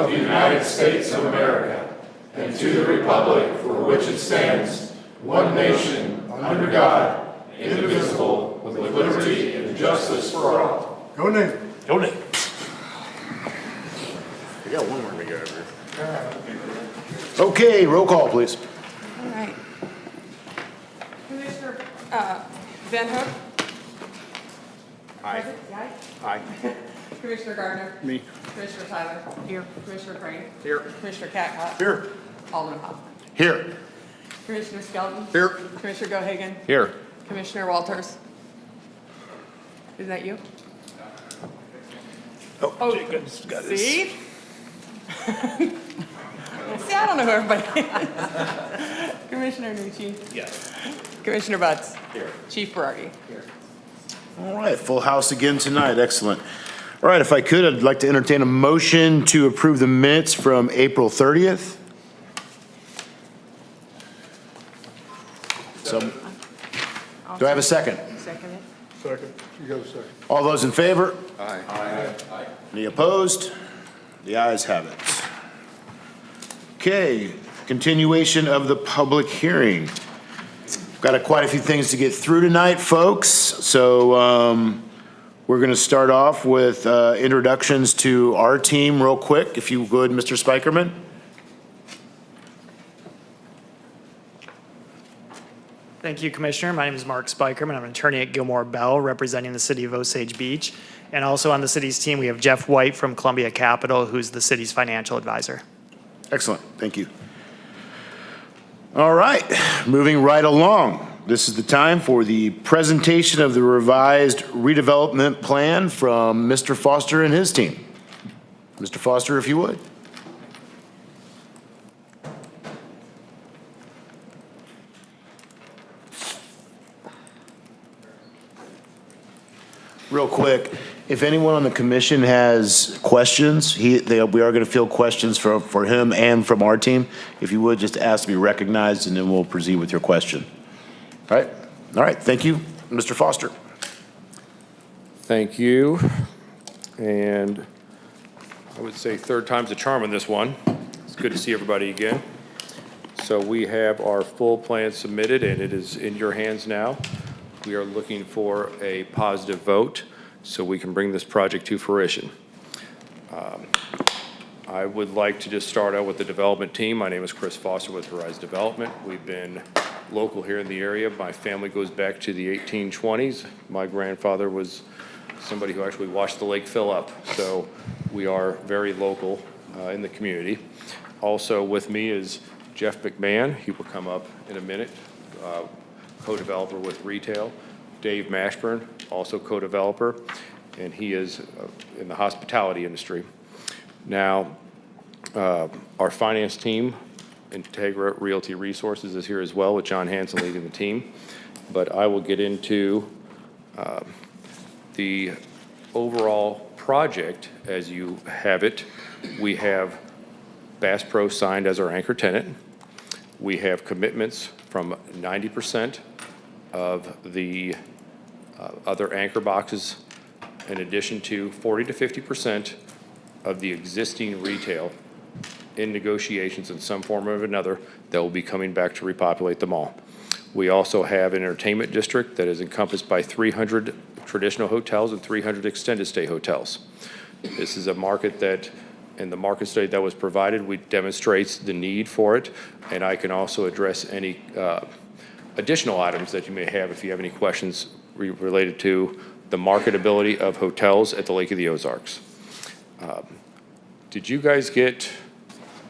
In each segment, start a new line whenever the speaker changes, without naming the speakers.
of the United States of America and to the republic for which it stands, one nation, under God, indivisible, with liberty and justice for all.
Go Nate.
Go Nate. We got one more to go over.
Okay, roll call, please.
All right. Commissioner Van Hook?
Aye.
Aye.
Aye.
Commissioner Gardner?
Me.
Commissioner Tyler? Here. Commissioner Crane?
Here.
Commissioner Catcott?
Here.
Alderman Hoffman?
Here.
Commissioner Skelton?
Here.
Commissioner Gohagan?
Here.
Commissioner Walters? Is that you?
Oh, Jacob's got his.
See? See, I don't know who everybody is. Commissioner Nucci?
Yes.
Commissioner Butts?
Here.
Chief Berardi?
All right, full house again tonight. Excellent. All right, if I could, I'd like to entertain a motion to approve the minutes from April 30th. Do I have a second?
Second it.
Second. You got a second.
All those in favor?
Aye.
Any opposed? The ayes have it. Okay, continuation of the public hearing. Got quite a few things to get through tonight, folks. So we're going to start off with introductions to our team real quick, if you would, Mr. Spikerman.
Thank you, Commissioner. My name is Mark Spikerman. I'm an attorney at Gilmore Bell, representing the city of Osage Beach. And also on the city's team, we have Jeff White from Columbia Capital, who's the city's financial advisor.
Excellent, thank you. All right, moving right along. This is the time for the presentation of the revised redevelopment plan from Mr. Foster and his team. Mr. Foster, if you would. Real quick, if anyone on the commission has questions, we are going to field questions for him and from our team. If you would, just ask to be recognized, and then we'll proceed with your question. All right, thank you. Mr. Foster.
Thank you. And I would say third time's a charm on this one. It's good to see everybody again. So we have our full plan submitted, and it is in your hands now. We are looking for a positive vote so we can bring this project to fruition. I would like to just start out with the development team. My name is Chris Foster with Horizon Development. We've been local here in the area. My family goes back to the 1820s. My grandfather was somebody who actually watched the lake fill up. So we are very local in the community. Also with me is Jeff McMahon. He will come up in a minute. Co-developer with retail. Dave Mashburn, also co-developer, and he is in the hospitality industry. Now, our finance team, Integra Realty Resources, is here as well with John Hanson leading the team. But I will get into the overall project as you have it. We have Bass Pro signed as our anchor tenant. We have commitments from 90% of the other anchor boxes, in addition to 40 to 50% of the existing retail in negotiations in some form or another that will be coming back to repopulate the mall. We also have an entertainment district that is encompassed by 300 traditional hotels and 300 extended stay hotels. This is a market that, in the market study that was provided, we demonstrates the need for it, and I can also address any additional items that you may have if you have any questions related to the marketability of hotels at the Lake of the Ozarks. Did you guys get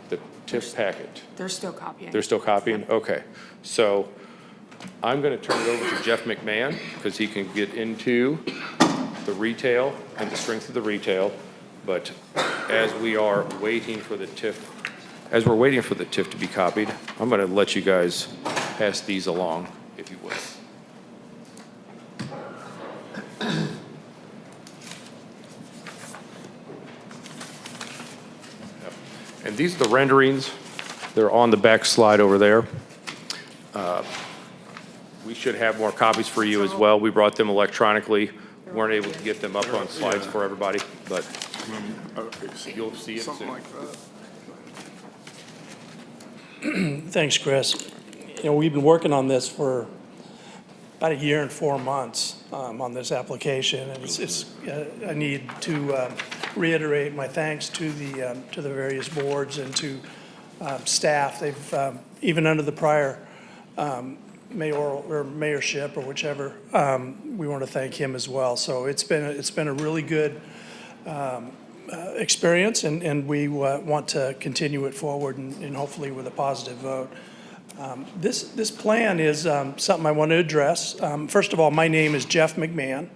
the TIF packet?
They're still copying.
They're still copying? Okay. So I'm going to turn it over to Jeff McMahon because he can get into the retail and the strength of the retail. But as we are waiting for the TIF, to be copied, I'm going to let you guys pass these along, if you would. And these are the renderings. They're on the back slide over there. We should have more copies for you as well. We brought them electronically. We weren't able to get them up on slides for everybody, but
Okay, so
You'll see it
something
soon.
like that.
Thanks, Chris. You know, we've been working on this for about a year and 4 months on this application, and I need to reiterate my thanks to the various boards and to staff. They've even under the prior mayoral or mayorship or whichever, we want to thank him as well. So it's been a really good experience, and we want to continue it forward and hopefully with a positive vote. This plan is something I want to address. First of all, my name is Jeff McMahon,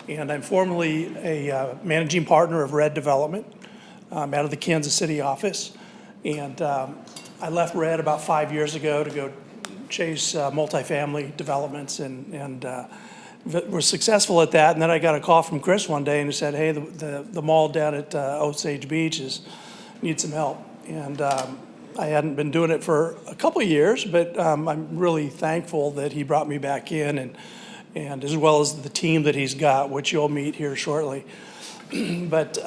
and I'm formerly a managing partner of Red Development out of the Kansas City office. And I left Red about 5 years ago to go chase multifamily developments and was successful at that. And then I got a call from Chris one day and he said, hey, the mall down at Osage Beach needs some help. And I hadn't been doing it for a couple of years, but I'm really thankful that he brought me back in and as well as the team that he's got, which you'll meet here shortly. But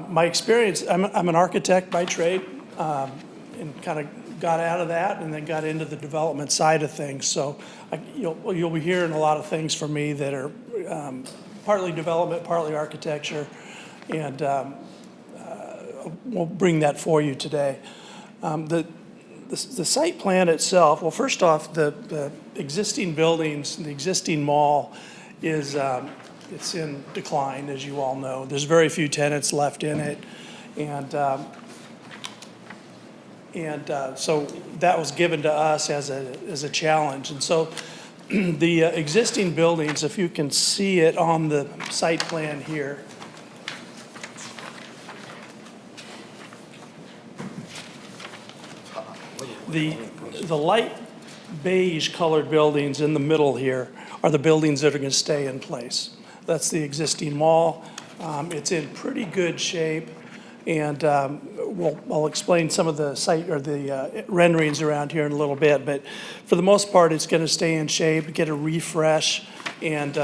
my experience, I'm an architect by trade, and kind of got out of that and then got into the development side of things. So you'll be hearing a lot of things from me that are partly development, partly architecture, and we'll bring that for you today. The site plan itself, well, first off, the existing buildings, the existing mall is it's in decline, as you all know. There's very few tenants left in it, and so that was given to us as a challenge. And so the existing buildings, if you can see it on the site plan here, the light beige colored buildings in the middle here are the buildings that are going to stay in place. That's the existing mall. It's in pretty good shape, and I'll explain some of the site or the renderings around here in a little bit. But for the most part, it's going to stay in shape, get a refresh, and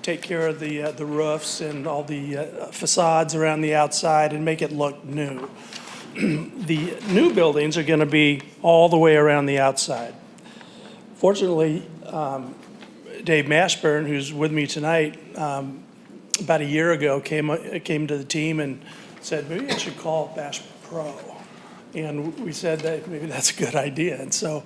take care of the roofs and all the facades around the outside and make it look new. The new buildings are going to be all the way around the outside. Fortunately, Dave Mashburn, who's with me tonight, about a year ago came to the team and said, maybe I should call Bash Pro. And we said that maybe that's a good idea. And so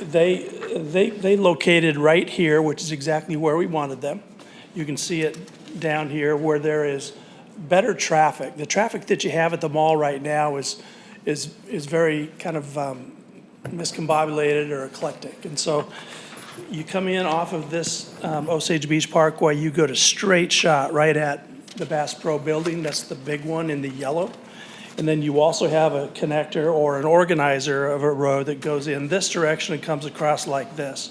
they located right here, which is exactly where we wanted them. You can see it down here where there is better traffic. The traffic that you have at the mall right now is very kind of miscombobulated or eclectic. And so you come in off of this Osage Beach Parkway, you go to straight shot right at the Bass Pro building. That's the big one in the yellow. And then you also have a connector or an organizer of a road that goes in this direction and comes across like this.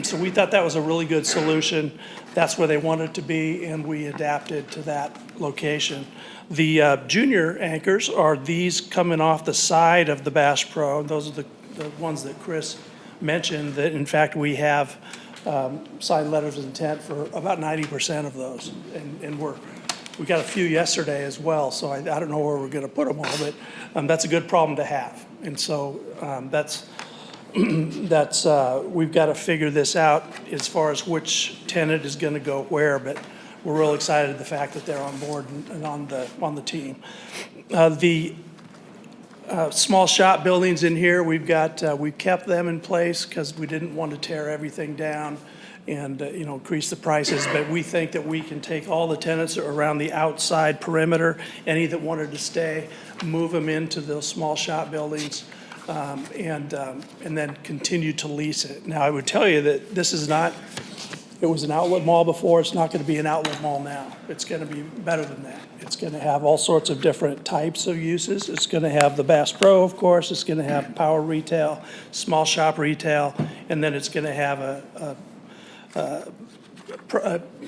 So we thought that was a really good solution. That's where they wanted to be, and we adapted to that location. The junior anchors are these coming off the side of the Bass Pro. Those are the ones that Chris mentioned, that in fact we have signed letters of intent for about 90% of those. And we got a few yesterday as well, so I don't know where we're going to put them all, but that's a good problem to have. And so we've got to figure this out as far as which tenant is going to go where, but we're real excited at the fact that they're on board and on the team. The small shop buildings in here, we've kept them in place because we didn't want to tear everything down and increase the prices, but we think that we can take all the tenants around the outside perimeter, any that wanted to stay, move them into those small shop buildings, and then continue to lease it. Now, I would tell you that this is not, it was an outlet mall before, it's not going to be an outlet mall now. It's going to be better than that. It's going to have all sorts of different types of uses. It's going to have the Bass Pro, of course. It's going to have power retail, small shop retail, and then it's going to have a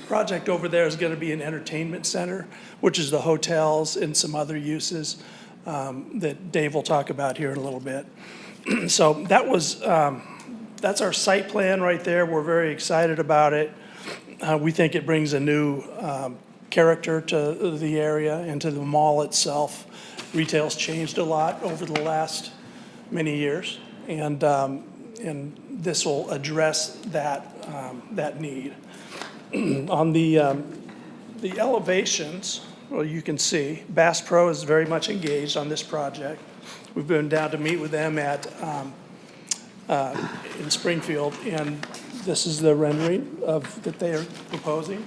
project over there is going to be an entertainment center, which is the hotels and some other uses that Dave will talk about here in a little bit. So that's our site plan right there. We're very excited about it. We think it brings a new character to the area and to the mall itself. Retail's changed a lot over the last many years, and this will address that need. On the elevations, well, you can see Bass Pro is very much engaged on this project. We've been down to meet with them in Springfield, and this is the rendering that they are proposing.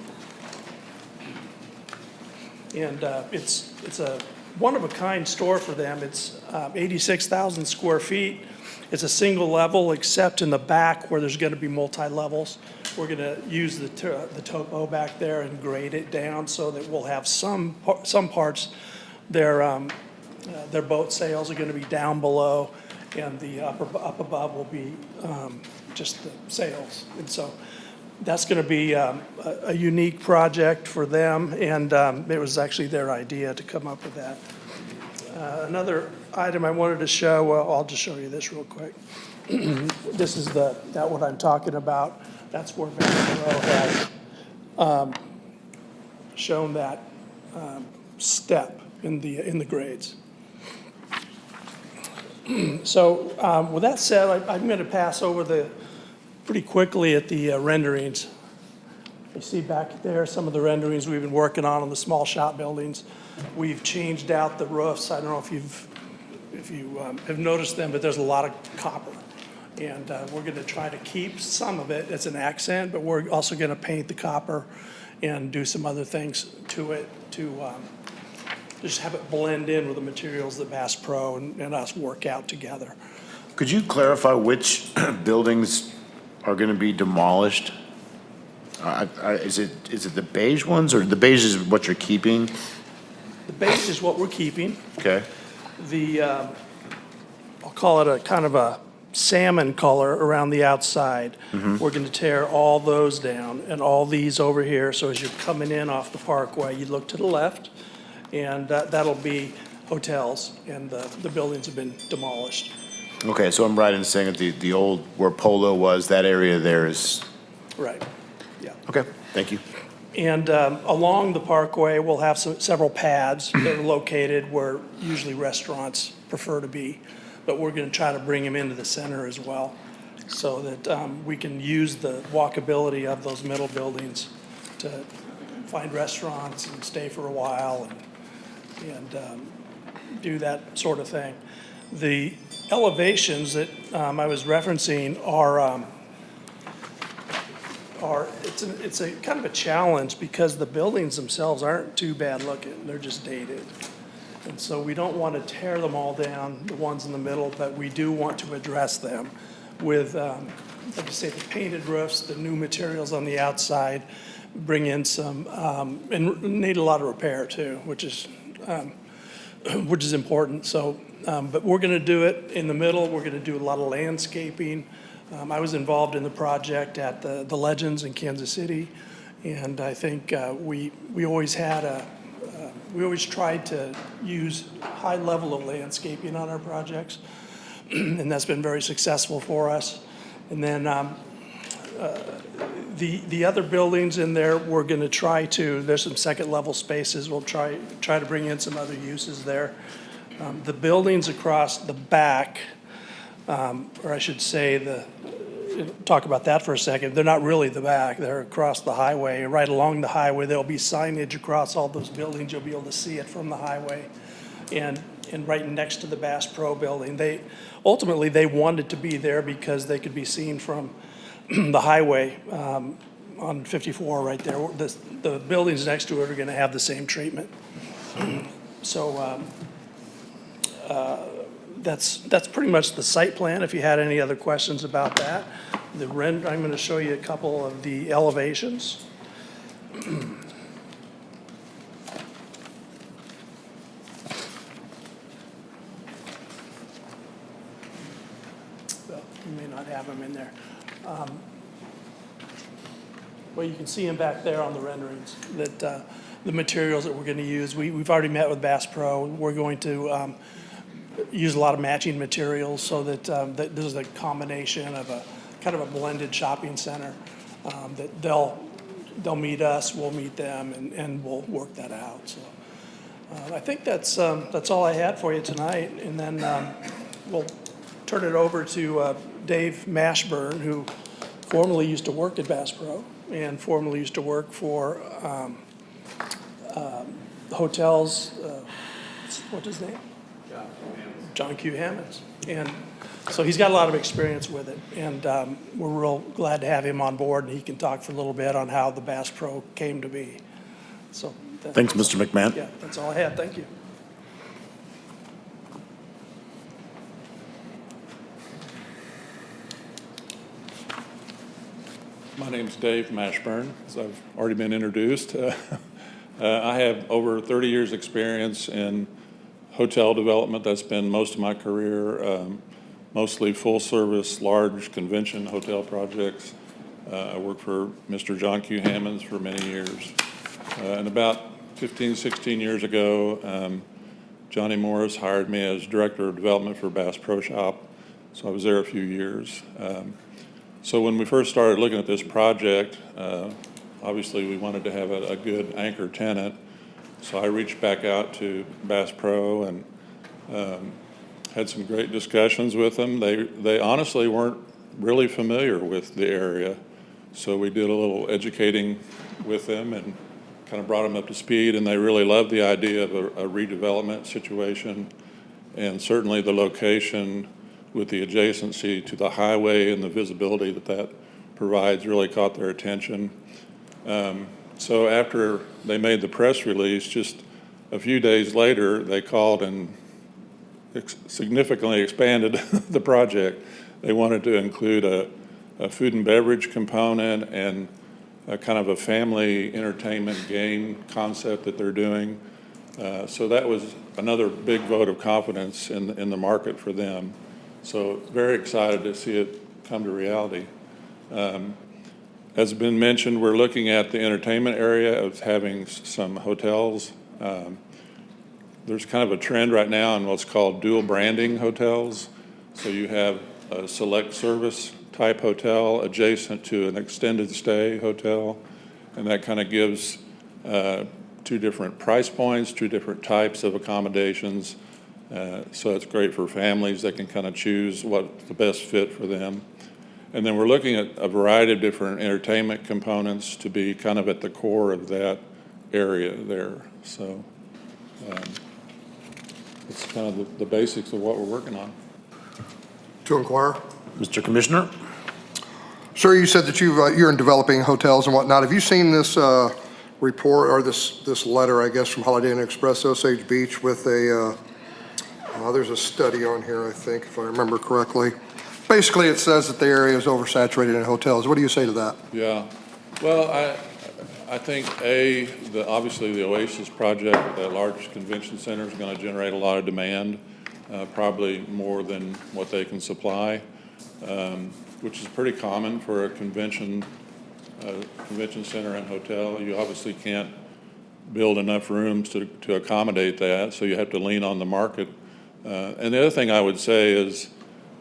And it's a one-of-a-kind store for them. It's 86,000 square feet. It's a single level, except in the back where there's going to be multi-levels. We're going to use the topo back there and grade it down so that we'll have some parts. Their boat sales are going to be down below, and the up above will be just the sales. And so that's going to be a unique project for them, and it was actually their idea to come up with that. Another item I wanted to show, well, I'll just show you this real quick. This is what I'm talking about. That's where Bass Pro has shown that step in the grades. So with that said, I'm going to pass over pretty quickly at the renderings. You see back there some of the renderings we've been working on the small shop buildings. We've changed out the roofs. I don't know if you have noticed them, but there's a lot of copper. And we're going to try to keep some of it as an accent, but we're also going to paint the copper and do some other things to it to just have it blend in with the materials that Bass Pro and us work out together.
Could you clarify which buildings are going to be demolished? Is it the beige ones, or the beige is what you're keeping?
The beige is what we're keeping.
Okay.
I'll call it a kind of a salmon color around the outside.
Mm-hmm.
We're going to tear all those down and all these over here. So as you're coming in off the parkway, you look to the left, and that'll be hotels, and the buildings have been demolished.
Okay, so I'm right in saying that the old, where Polo was, that area there is,
Right, yeah.
okay, thank you.
And along the parkway, we'll have several pads that are located where usually restaurants prefer to be, but we're going to try to bring them into the center as well, so that we can use the walkability of those middle buildings to find restaurants and stay for a while and do that sort of thing. The elevations that I was referencing it's a kind of a challenge because the buildings themselves aren't too bad looking. They're just dated. And so we don't want to tear them all down, the ones in the middle, but we do want to address them with, like I say, the painted roofs, the new materials on the outside, bring in some, and need a lot of repair too, which is important. So, but we're going to do it in the middle. We're going to do a lot of landscaping. I was involved in the project at the Legends in Kansas City, and I think we always had we always tried to use high level of landscaping on our projects, and that's been very successful for us. And then the other buildings in there, we're going to try to. There's some second level spaces. We'll try to bring in some other uses there. The buildings across the back, or I should say talk about that for a second. They're not really the back. They're across the highway. Right along the highway, there'll be signage across all those buildings. You'll be able to see it from the highway. And right next to the Bass Pro building. Ultimately, they wanted to be there because they could be seen from the highway on 54 right there. The buildings next to it are going to have the same treatment. So that's pretty much the site plan. If you had any other questions about that, I'm going to show you a couple of the elevations. Well, you may not have them in there. Well, you can see them back there on the renderings, that the materials that we're going to use. We've already met with Bass Pro. We're going to use a lot of matching materials so that, that this is a combination of a kind of a blended shopping center that they'll they'll meet us, we'll meet them, and we'll work that out. So I think that's all I had for you tonight. And then we'll turn it over to Dave Mashburn, who formerly used to work at Bass Pro and formerly used to work for hotels, what's his name? John Q. Hammonds. And so he's got a lot of experience with it, and we're real glad to have him on board, and he can talk for a little bit on how the Bass Pro came to be. So
Thanks, Mr. McMahon.
yeah, that's all I had. Thank you.
My name's Dave Mashburn, as I've already been introduced. I have over 30 years' experience in hotel development. That's been most of my career, mostly full-service, large convention hotel projects. I worked for Mr. John Q. Hammonds for many years. And about 15, 16 years ago, Johnny Morris hired me as Director of Development for Bass Pro Shop, so I was there a few years. So when we first started looking at this project, obviously we wanted to have a good anchor tenant. So I reached back out to Bass Pro and had some great discussions with them. They honestly weren't really familiar with the area. So we did a little educating with them and kind of brought them up to speed, and they really loved the idea of a redevelopment situation, and certainly the location with the adjacency to the highway and the visibility that provides really caught their attention. So after they made the press release, just a few days later, they called and significantly expanded the project. They wanted to include a food and beverage component and a kind of a family entertainment game concept that they're doing. So that was another big vote of confidence in the market for them. So very excited to see it come to reality. As has been mentioned, we're looking at the entertainment area of having some hotels. There's kind of a trend right now in what's called dual branding hotels. So you have a select service type hotel adjacent to an extended stay hotel, and that kind of gives two different price points, two different types of accommodations. So it's great for families that can kind of choose what's the best fit for them. And then we're looking at a variety of different entertainment components to be kind of at the core of that area there. So it's kind of the basics of what we're working on.
To inquire.
Mr. Commissioner?
Sir, you said that you're in developing hotels and whatnot. Have you seen this report or this letter, I guess, from Holiday Inn Express Osage Beach with there's a study on here, I think, if I remember correctly. Basically, it says that the area is oversaturated in hotels. What do you say to that?
Yeah. Well, I think, obviously the Oasis project, that large convention center, is going to generate a lot of demand, probably more than what they can supply, which is pretty common for a convention center and hotel. You obviously can't build enough rooms to accommodate that, so you have to lean on the market. And the other thing I would say is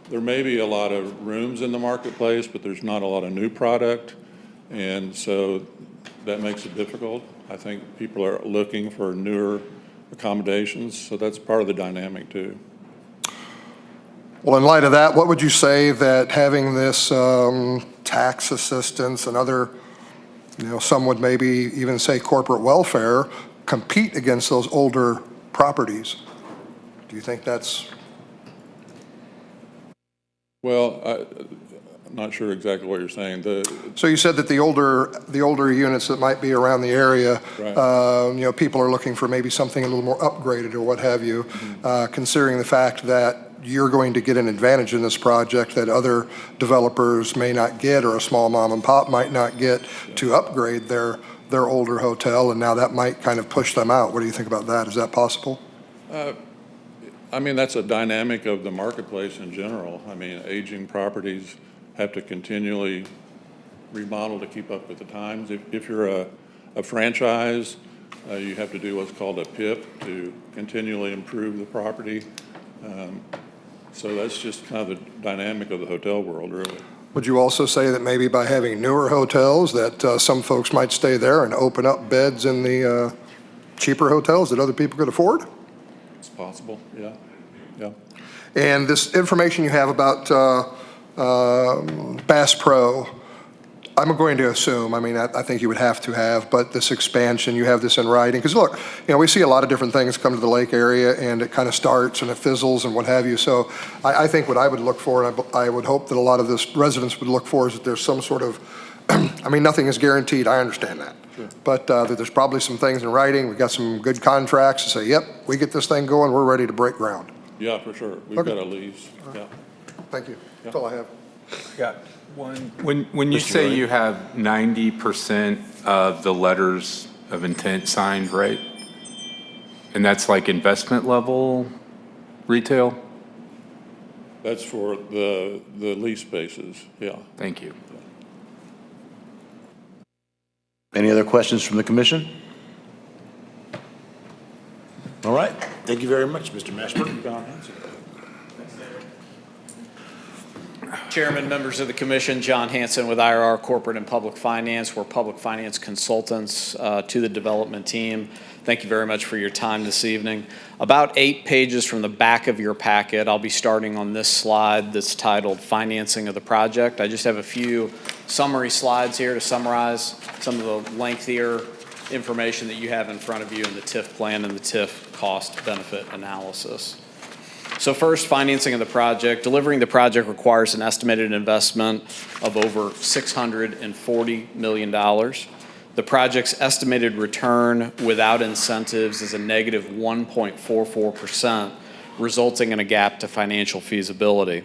there may be a lot of rooms in the marketplace, but there's not a lot of new product, and so that makes it difficult. I think people are looking for newer accommodations, so that's part of the dynamic too.
Well, in light of that, what would you say that having this tax assistance and other, some would maybe even say corporate welfare, compete against those older properties? Do you think that's? Well,
I'm not sure exactly what you're saying.
So you said that the older units that might be around the area,
right.
People are looking for maybe something a little more upgraded or what have you, considering the fact that you're going to get an advantage in this project that other developers may not get, or a small mom and pop might not get to upgrade their older hotel, and now that might kind of push them out. What do you think about that? Is that possible?
I mean, that's a dynamic of the marketplace in general. I mean, aging properties have to continually remodel to keep up with the times. If you're a franchise, you have to do what's called a PIP to continually improve the property. So that's just kind of the dynamic of the hotel world, really.
Would you also say that maybe by having newer hotels that some folks might stay there and open up beds in the cheaper hotels that other people could afford?
It's possible, yeah, yeah.
And this information you have about Bass Pro, I'm going to assume, I mean, I think you would have to have, but this expansion, you have this in writing. Because look, you know, we see a lot of different things come to the lake area and it kind of starts and it fizzles and what have you. So I think what I would look for, and I would hope that a lot of this residents would look for, is that there's some sort of, I mean, nothing is guaranteed, I understand that.
Sure.
But that there's probably some things in writing, we've got some good contracts to say, yep, we get this thing going, we're ready to break ground.
Yeah, for sure. We've
Okay.
got a lease, yeah.
Thank you. That's all I have.
Got one. When you say you have 90% of the letters of intent signed, right? And that's like investment level retail?
That's for the lease spaces, yeah.
Thank you.
Any other questions from the commission? All right, thank you very much, Mr. Mashburn.
Chairman, members of the commission, John Hanson with IRR Corporate and Public Finance. We're public finance consultants to the development team. Thank you very much for your time this evening. About 8 pages from the back of your packet, I'll be starting on this slide that's titled Financing of the Project. I just have a few summary slides here to summarize some of the lengthier information that you have in front of you in the TIF plan and the TIF cost benefit analysis. So first, financing of the project. Delivering the project requires an estimated investment of over $640 million. The project's estimated return without incentives is a negative 1.44%, resulting in a gap to financial feasibility.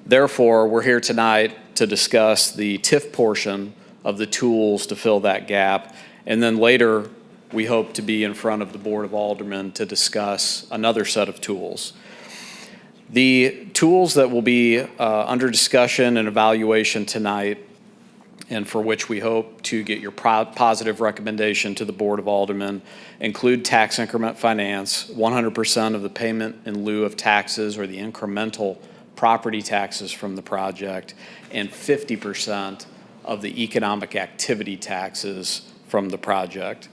Therefore, we're here tonight to discuss the TIF portion of the tools to fill that gap, and then later we hope to be in front of the Board of Aldermen to discuss another set of tools. The tools that will be under discussion and evaluation tonight, and for which we hope to get your positive recommendation to the Board of Aldermen, include tax increment finance, 100% of the payment in lieu of taxes or the incremental property taxes from the project, and 50% of the economic activity taxes from the project.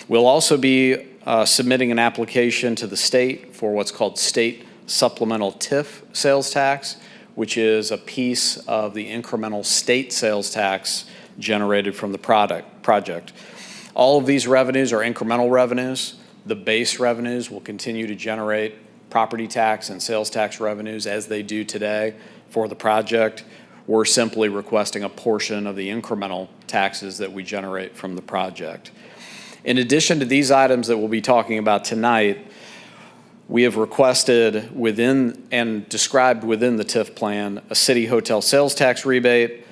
We'll also be submitting an application to the state for what's called state supplemental TIF sales tax, which is a piece of the incremental state sales tax generated from the project. All of these revenues are incremental revenues. The base revenues will continue to generate property tax and sales tax revenues as they do today for the project. We're simply requesting a portion of the incremental taxes that we generate from the project. In addition to these items that we'll be talking about tonight, we have requested within and described within the TIF plan a city hotel sales tax rebate,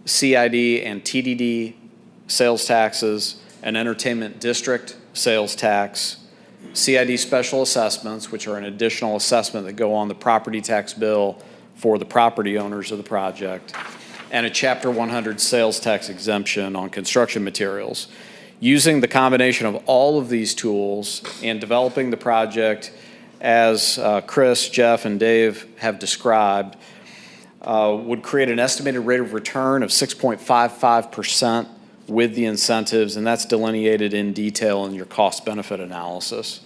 CID and TDD sales taxes, an entertainment district sales tax, CID special assessments, which are an additional assessment that go on the property tax bill for the property owners of the project, and a Chapter 100 sales tax exemption on construction materials. Using the combination of all of these tools and developing the project as Chris, Jeff, and Dave have described, would create an estimated rate of return of 6.55% with the incentives, and that's delineated in detail in your cost-benefit analysis.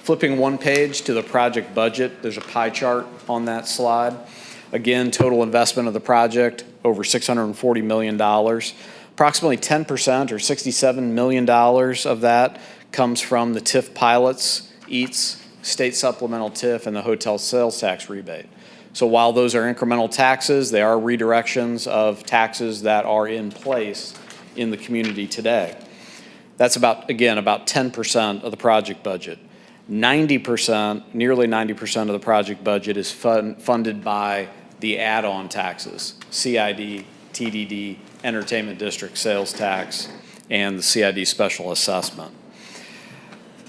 Flipping one page to the project budget, there's a pie chart on that slide. Again, total investment of the project, over $640 million. Approximately 10% or $67 million of that comes from the TIF pilots, EATS, state supplemental TIF, and the hotel sales tax rebate. So while those are incremental taxes, they are redirections of taxes that are in place in the community today. That's about 10% of the project budget. 90%, nearly 90% of the project budget is funded by the add-on taxes, CID, TDD, entertainment district sales tax, and the CID special assessment.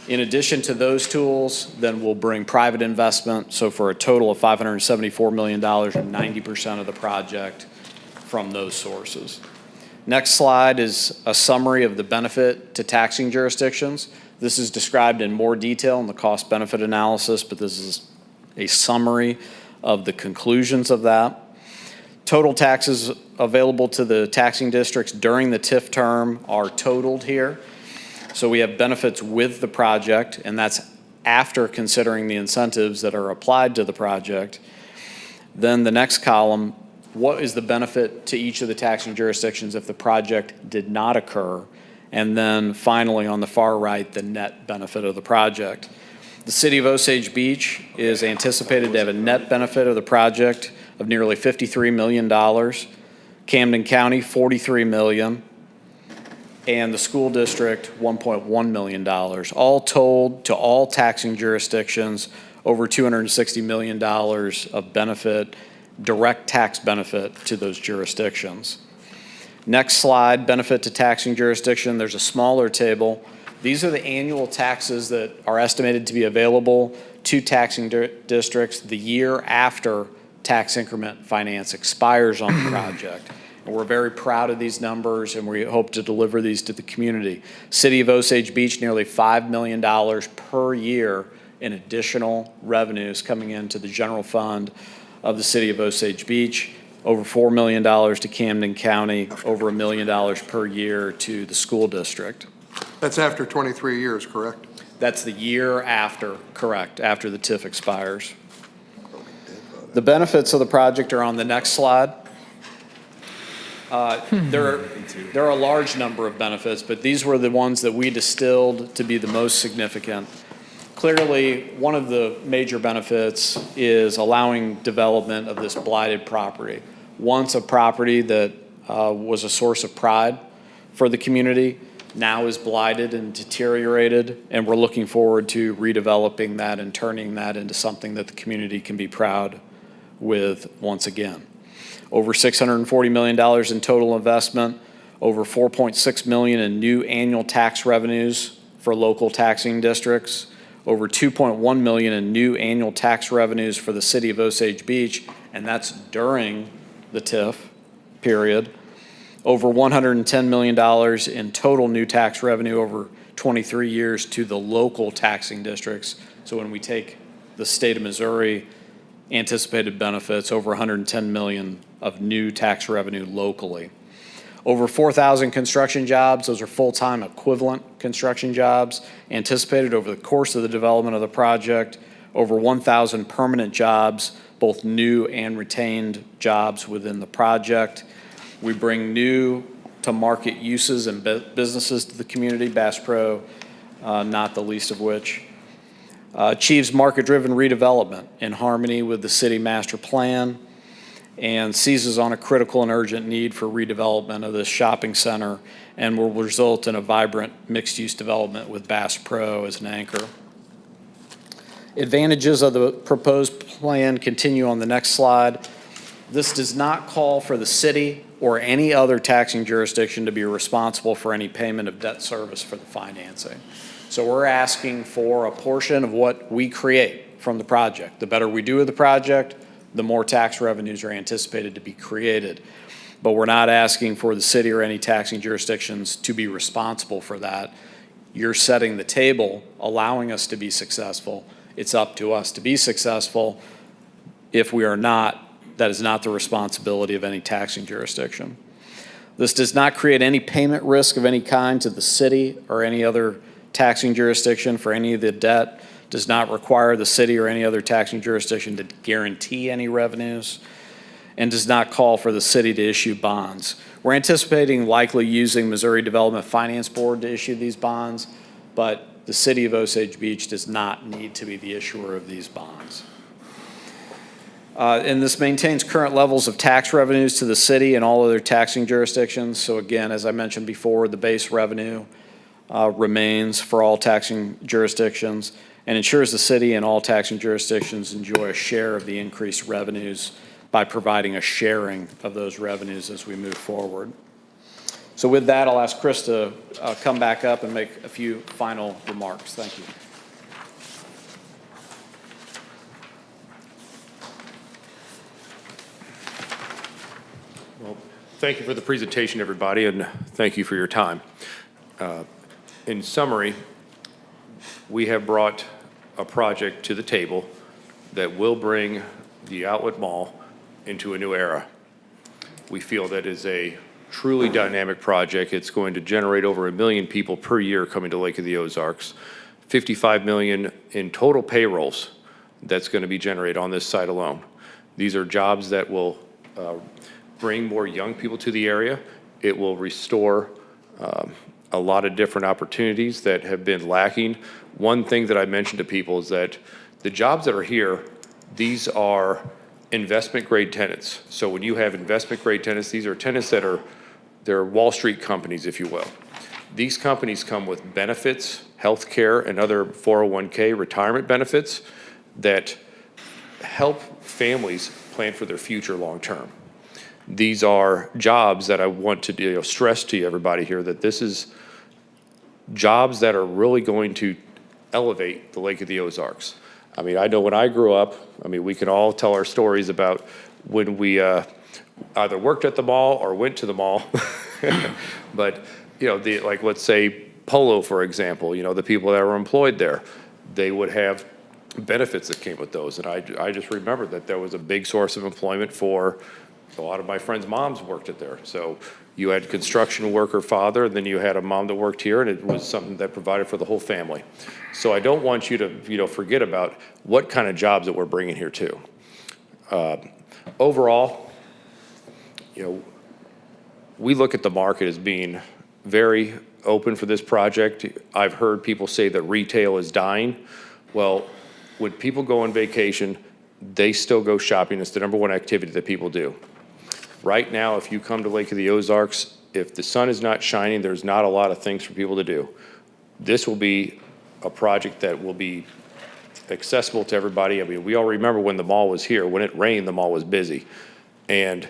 In addition to those tools, then we'll bring private investment, so for a total of $574 million, or 90% of the project from those sources. Next slide is a summary of the benefit to taxing jurisdictions. This is described in more detail in the cost-benefit analysis, but this is a summary of the conclusions of that. Total taxes available to the taxing districts during the TIF term are totaled here. So we have benefits with the project, and that's after considering the incentives that are applied to the project. Then the next column, what is the benefit to each of the taxing jurisdictions if the project did not occur? And then finally, on the far right, the net benefit of the project. The city of Osage Beach is anticipated to have a net benefit of the project of nearly $53 million. Camden County, $43 million. And the school district, $1.1 million. All told, to all taxing jurisdictions, over $260 million of benefit, direct tax benefit to those jurisdictions. Next slide, benefit to taxing jurisdiction. There's a smaller table. These are the annual taxes that are estimated to be available to taxing districts the year after tax increment finance expires on the project. And we're very proud of these numbers, and we hope to deliver these to the community. City of Osage Beach, nearly $5 million per year in additional revenues coming into the general fund of the City of Osage Beach. Over $4 million to Camden County, over $1 million per year to the school district.
That's after 23 years, correct?
That's the year after, correct, after the TIF expires. The benefits of the project are on the next slide. There are a large number of benefits, but these were the ones that we distilled to be the most significant. Clearly, one of the major benefits is allowing development of this blighted property. Once a property that was a source of pride for the community, now is blighted and deteriorated, and we're looking forward to redeveloping that and turning that into something that the community can be proud with once again. Over $640 million in total investment, over $4.6 million in new annual tax revenues for local taxing districts, over $2.1 million in new annual tax revenues for the City of Osage Beach, and that's during the TIF period. Over $110 million in total new tax revenue over 23 years to the local taxing districts. So when we take the state of Missouri anticipated benefits, over $110 million of new tax revenue locally. Over 4,000 construction jobs, those are full-time equivalent construction jobs anticipated over the course of the development of the project. Over 1,000 permanent jobs, both new and retained jobs within the project. We bring new to market uses and businesses to the community, Bass Pro, not the least of which. Achieves market-driven redevelopment in harmony with the city master plan, and seizes on a critical and urgent need for redevelopment of this shopping center, and will result in a vibrant mixed-use development with Bass Pro as an anchor. Advantages of the proposed plan continue on the next slide. This does not call for the city or any other taxing jurisdiction to be responsible for any payment of debt service for the financing. So we're asking for a portion of what we create from the project. The better we do with the project, the more tax revenues are anticipated to be created. But we're not asking for the city or any taxing jurisdictions to be responsible for that. You're setting the table, allowing us to be successful. It's up to us to be successful. If we are not, that is not the responsibility of any taxing jurisdiction. This does not create any payment risk of any kind to the city or any other taxing jurisdiction for any of the debt. Does not require the city or any other taxing jurisdiction to guarantee any revenues, and does not call for the city to issue bonds. We're anticipating likely using Missouri Development Finance Board to issue these bonds, but the City of Osage Beach does not need to be the issuer of these bonds. And this maintains current levels of tax revenues to the city and all other taxing jurisdictions. So again, as I mentioned before, the base revenue remains for all taxing jurisdictions, and ensures the city and all taxing jurisdictions enjoy a share of the increased revenues by providing a sharing of those revenues as we move forward. So with that, I'll ask Chris to come back up and make a few final remarks. Thank you.
Well, thank you for the presentation, everybody, and thank you for your time. In summary, we have brought a project to the table that will bring the Outlet Mall into a new era. We feel that is a truly dynamic project. It's going to generate over 1 million people per year coming to Lake of the Ozarks, 55 million in total payrolls that's going to be generated on this site alone. These are jobs that will bring more young people to the area. It will restore a lot of different opportunities that have been lacking. One thing that I mentioned to people is that the jobs that are here, these are investment grade tenants. So when you have investment grade tenants, these are tenants that are, they're Wall Street companies, if you will. These companies come with benefits, health care, and other 401k retirement benefits that help families plan for their future long term. These are jobs that I want to stress to you, everybody here, that this is jobs that are really going to elevate the Lake of the Ozarks. I mean, I know when I grew up, I mean, we can all tell our stories about when we either worked at the mall or went to the mall. But, you know, like let's say Polo, for example, you know, the people that were employed there, they would have benefits that came with those. And I just remember that there was a big source of employment for a lot of my friends' moms worked it there. So you had construction worker father, and then you had a mom that worked here, and it was something that provided for the whole family. So I don't want you to, you know, forget about what kind of jobs that we're bringing here too. Overall, you know, we look at the market as being very open for this project. I've heard people say that retail is dying. Well, when people go on vacation, they still go shopping. It's the #1 activity that people do. Right now, if you come to Lake of the Ozarks, if the sun is not shining, there's not a lot of things for people to do. This will be a project that will be accessible to everybody. I mean, we all remember when the mall was here. When it rained, the mall was busy. And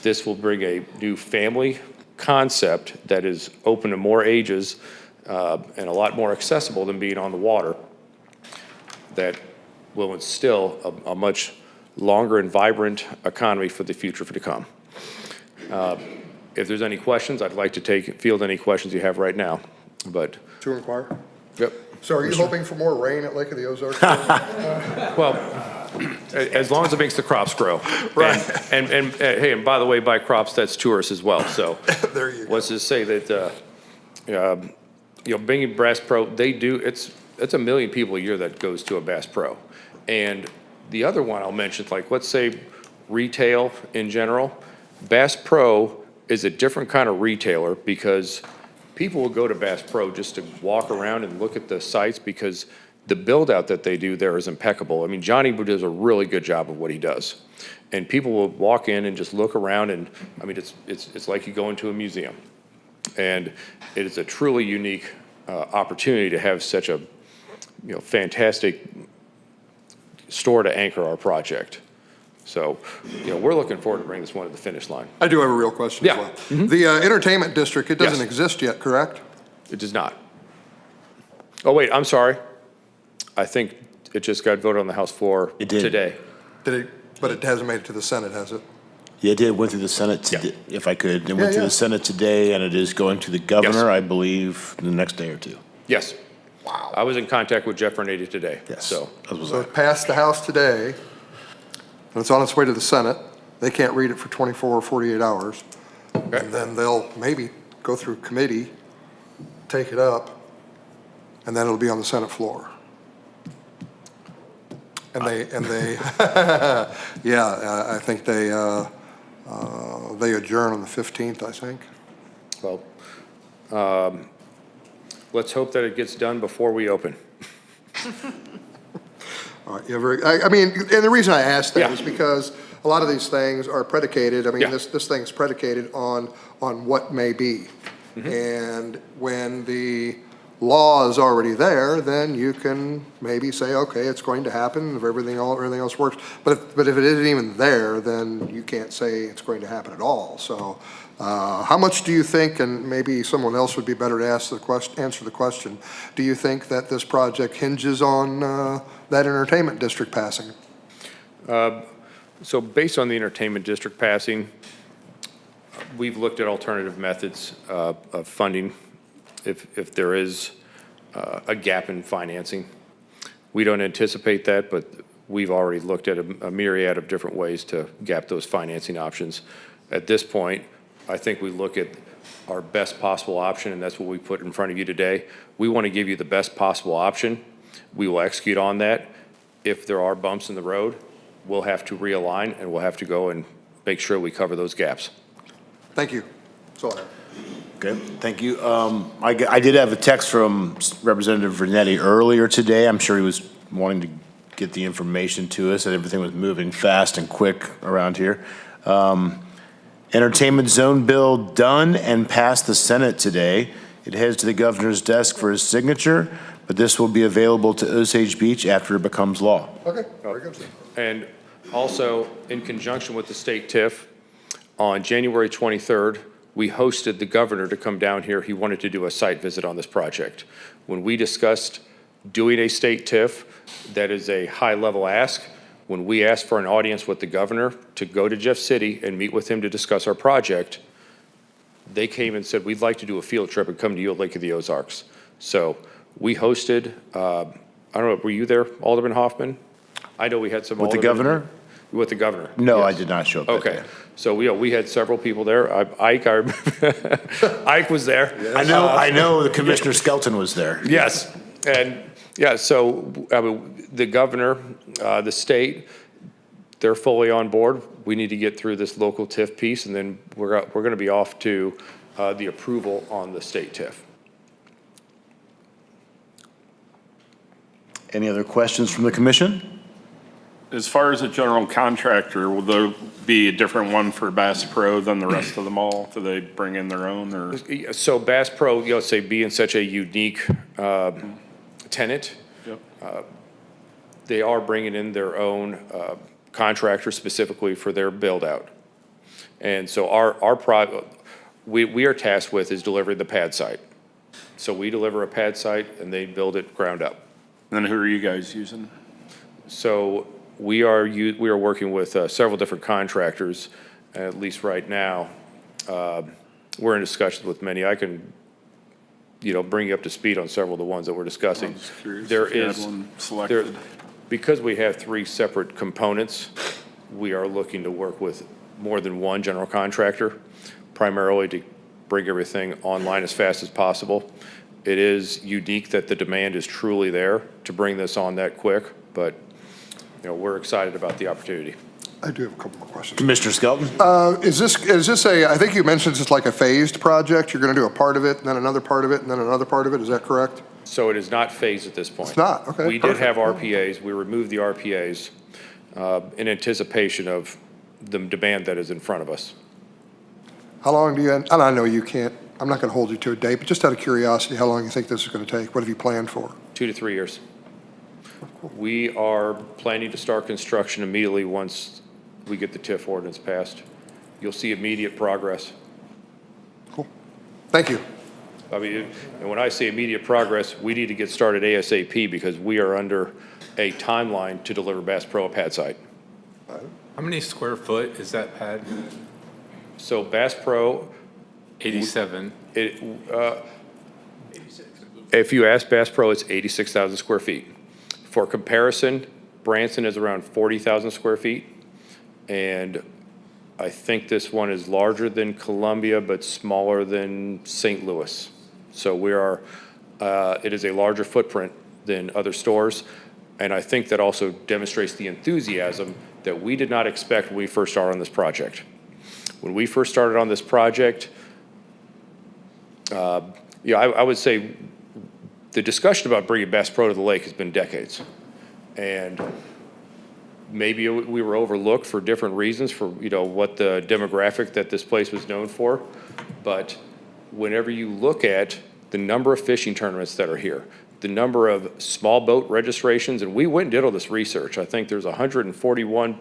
this will bring a new family concept that is open to more ages and a lot more accessible than being on the water, that will instill a much longer and vibrant economy for the future to come. If there's any questions, I'd like to field any questions you have right now, but.
To inquire?
Yep.
So are you hoping for more rain at Lake of the Ozarks?
Well, as long as it makes the crops grow.
Right.
And hey, and by the way, by crops, that's tourists as well, so.
There you go.
Let's just say that, you know, being Bass Pro, they do, it's 1 million people a year that goes to a Bass Pro. And the other one I'll mention, like, let's say retail in general, Bass Pro is a different kind of retailer because people will go to Bass Pro just to walk around and look at the sites because the build out that they do there is impeccable. I mean, Johnny does a really good job of what he does. And people will walk in and just look around, and I mean, it's like you go into a museum. And it is a truly unique opportunity to have such a, you know, fantastic store to anchor our project. So, you know, we're looking forward to bringing this one to the finish line.
I do have a real question as
Yeah.
well.
Mm-hmm.
The entertainment district, it doesn't
Yes.
exist yet, correct?
It does not. Oh, wait, I'm sorry. I think it just got voted on the House floor
It did.
today.
But it hasn't made it to the Senate, has it?
Yeah, it did, went through the Senate today, if I could. It went through
yeah.
the Senate today, and it is going to the governor, I believe, the next day or two.
Yes. Wow. I was in contact with Jeff Renati today.
Yes.
So,
As was
So
I.
it passed the House today, and it's on its way to the Senate. They can't read it for 24 or 48 hours. And then they'll maybe go through committee, take it up, and then it'll be on the Senate floor. And they, yeah, I think they adjourn on the 15th, I think.
well, let's hope that it gets done before we open.
All right, I mean, and the reason I ask that
Yeah.
is because a lot of these things are predicated, I mean,
Yeah.
this thing's predicated on what may be. And when the law is already there, then you can maybe say, okay, it's going to happen if everything else works. But if it isn't even there, then you can't say it's going to happen at all. So how much do you think, and maybe someone else would be better to answer the question, do you think that this project hinges on that entertainment district passing?
So based on the entertainment district passing, we've looked at alternative methods of funding if there is a gap in financing. We don't anticipate that, but we've already looked at a myriad of different ways to gap those financing options. At this point, I think we look at our best possible option, and that's what we put in front of you today. We want to give you the best possible option. We will execute on that. If there are bumps in the road, we'll have to realign, and we'll have to go and make sure we cover those gaps.
Thank you. That's all I have.
Okay, thank you. I did have a text from Representative Vernetti earlier today. I'm sure he was wanting to get the information to us, that everything was moving fast and quick around here. Entertainment zone bill done and passed the Senate today. It heads to the governor's desk for his signature, but this will be available to Osage Beach after it becomes law.
Okay, very good.
And also, in conjunction with the state TIF, on January 23rd, we hosted the governor to come down here. He wanted to do a site visit on this project. When we discussed doing a state TIF, that is a high-level ask. When we asked for an audience with the governor to go to Jeff City and meet with him to discuss our project, they came and said, we'd like to do a field trip and come to you at Lake of the Ozarks. So we hosted, I don't know, were you there, Alderman Hoffman? I know we had some.
With the governor?
With the governor.
No,
yes.
I did not show up that
Okay.
day.
So we had several people there. Ike, I remember, Ike was there.
I know the Commissioner Skelton was there.
Yes, and yeah, so I mean, the governor, the state, they're fully on board. We need to get through this local TIF piece, and then we're going to be off to the approval on the state TIF.
Any other questions from the commission?
As far as a general contractor, will there be a different one for Bass Pro than the rest of them all? Do they bring in their own, or?
So Bass Pro, you know, say being such a unique tenant,
Yep.
they are bringing in their own contractor specifically for their build out. And so we are tasked with is delivering the pad site. So we deliver a pad site and they build it ground up.
Then who are you guys using?
So we are working with several different contractors, at least right now. We're in discussions with many. I can, bring you up to speed on several of the ones that we're discussing.
I'm just curious
There
if you had
is
one selected.
because we have three separate components, we are looking to work with more than one general contractor, primarily to bring everything online as fast as possible. It is unique that the demand is truly there to bring this on that quick, but we're excited about the opportunity.
I do have a couple more questions.
Commissioner Skelton?
Is this I think you mentioned it's like a phased project? You're going to do a part of it, and then another part of it, and then another part of it, is that correct?
So it is not phased at this point.
It's not, okay,
We did
perfect.
have RPAs. We removed the RPAs in anticipation of the demand that is in front of us.
How long do you, and I know you can't, I'm not going to hold you to a date, but just out of curiosity, how long do you think this is going to take? What have you planned for?
2 to 3 years. We are planning to start construction immediately once we get the TIF ordinance passed. You'll see immediate progress.
Cool. Thank you.
I mean, and when I say immediate progress, we need to get started ASAP because we are under a timeline to deliver Bass Pro a pad site.
How many square foot is that pad?
So Bass Pro,
87.
if you ask Bass Pro, it's 86,000 square feet. For comparison, Branson is around 40,000 square feet. And I think this one is larger than Columbia, but smaller than St. Louis. So it is a larger footprint than other stores. And I think that also demonstrates the enthusiasm that we did not expect when we first started on this project. When we first started on this project, I would say the discussion about bringing Bass Pro to the lake has been decades. And maybe we were overlooked for different reasons for, what the demographic that this place was known for. But whenever you look at the number of fishing tournaments that are here, the number of small boat registrations, and we went and did all this research. I think there's 141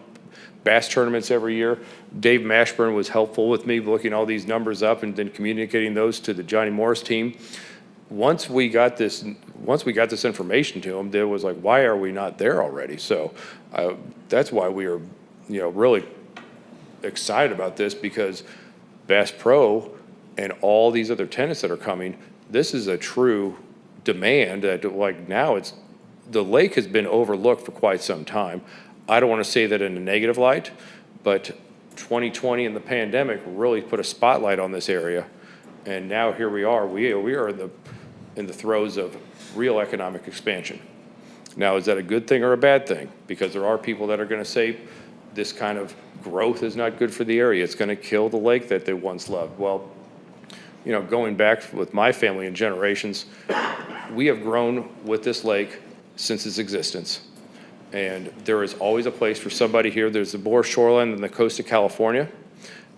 bass tournaments every year. Dave Mashburn was helpful with me looking all these numbers up and then communicating those to the Johnny Morris team. Once we got this information to them, there was like, why are we not there already? So that's why we are, really excited about this, because Bass Pro and all these other tenants that are coming, this is a true demand that, like, now the lake has been overlooked for quite some time. I don't want to say that in a negative light, but 2020 and the pandemic really put a spotlight on this area. And now here we are. We are in the throes of real economic expansion. Now, is that a good thing or a bad thing? Because there are people that are going to say this kind of growth is not good for the area. It's going to kill the lake that they once loved. Well, you know, going back with my family and generations, we have grown with this lake since its existence. And there is always a place for somebody here. There's the Boer shoreline and the coast of California.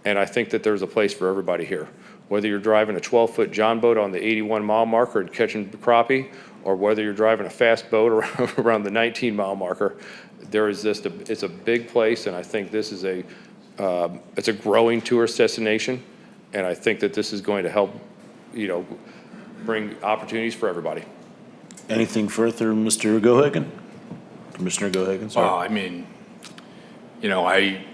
And I think that there's a place for everybody here. Whether you're driving a 12-foot John boat on the 81-mile marker and catching crappie, or whether you're driving a fast boat around the 19-mile marker, there is this, it's a big place, and I think this is it's a growing tourist destination, and I think that this is going to help, you know, bring opportunities for everybody.
Anything further, Mr. Gohagan? Commissioner Gohagan, sorry.
Well, I mean, you know, I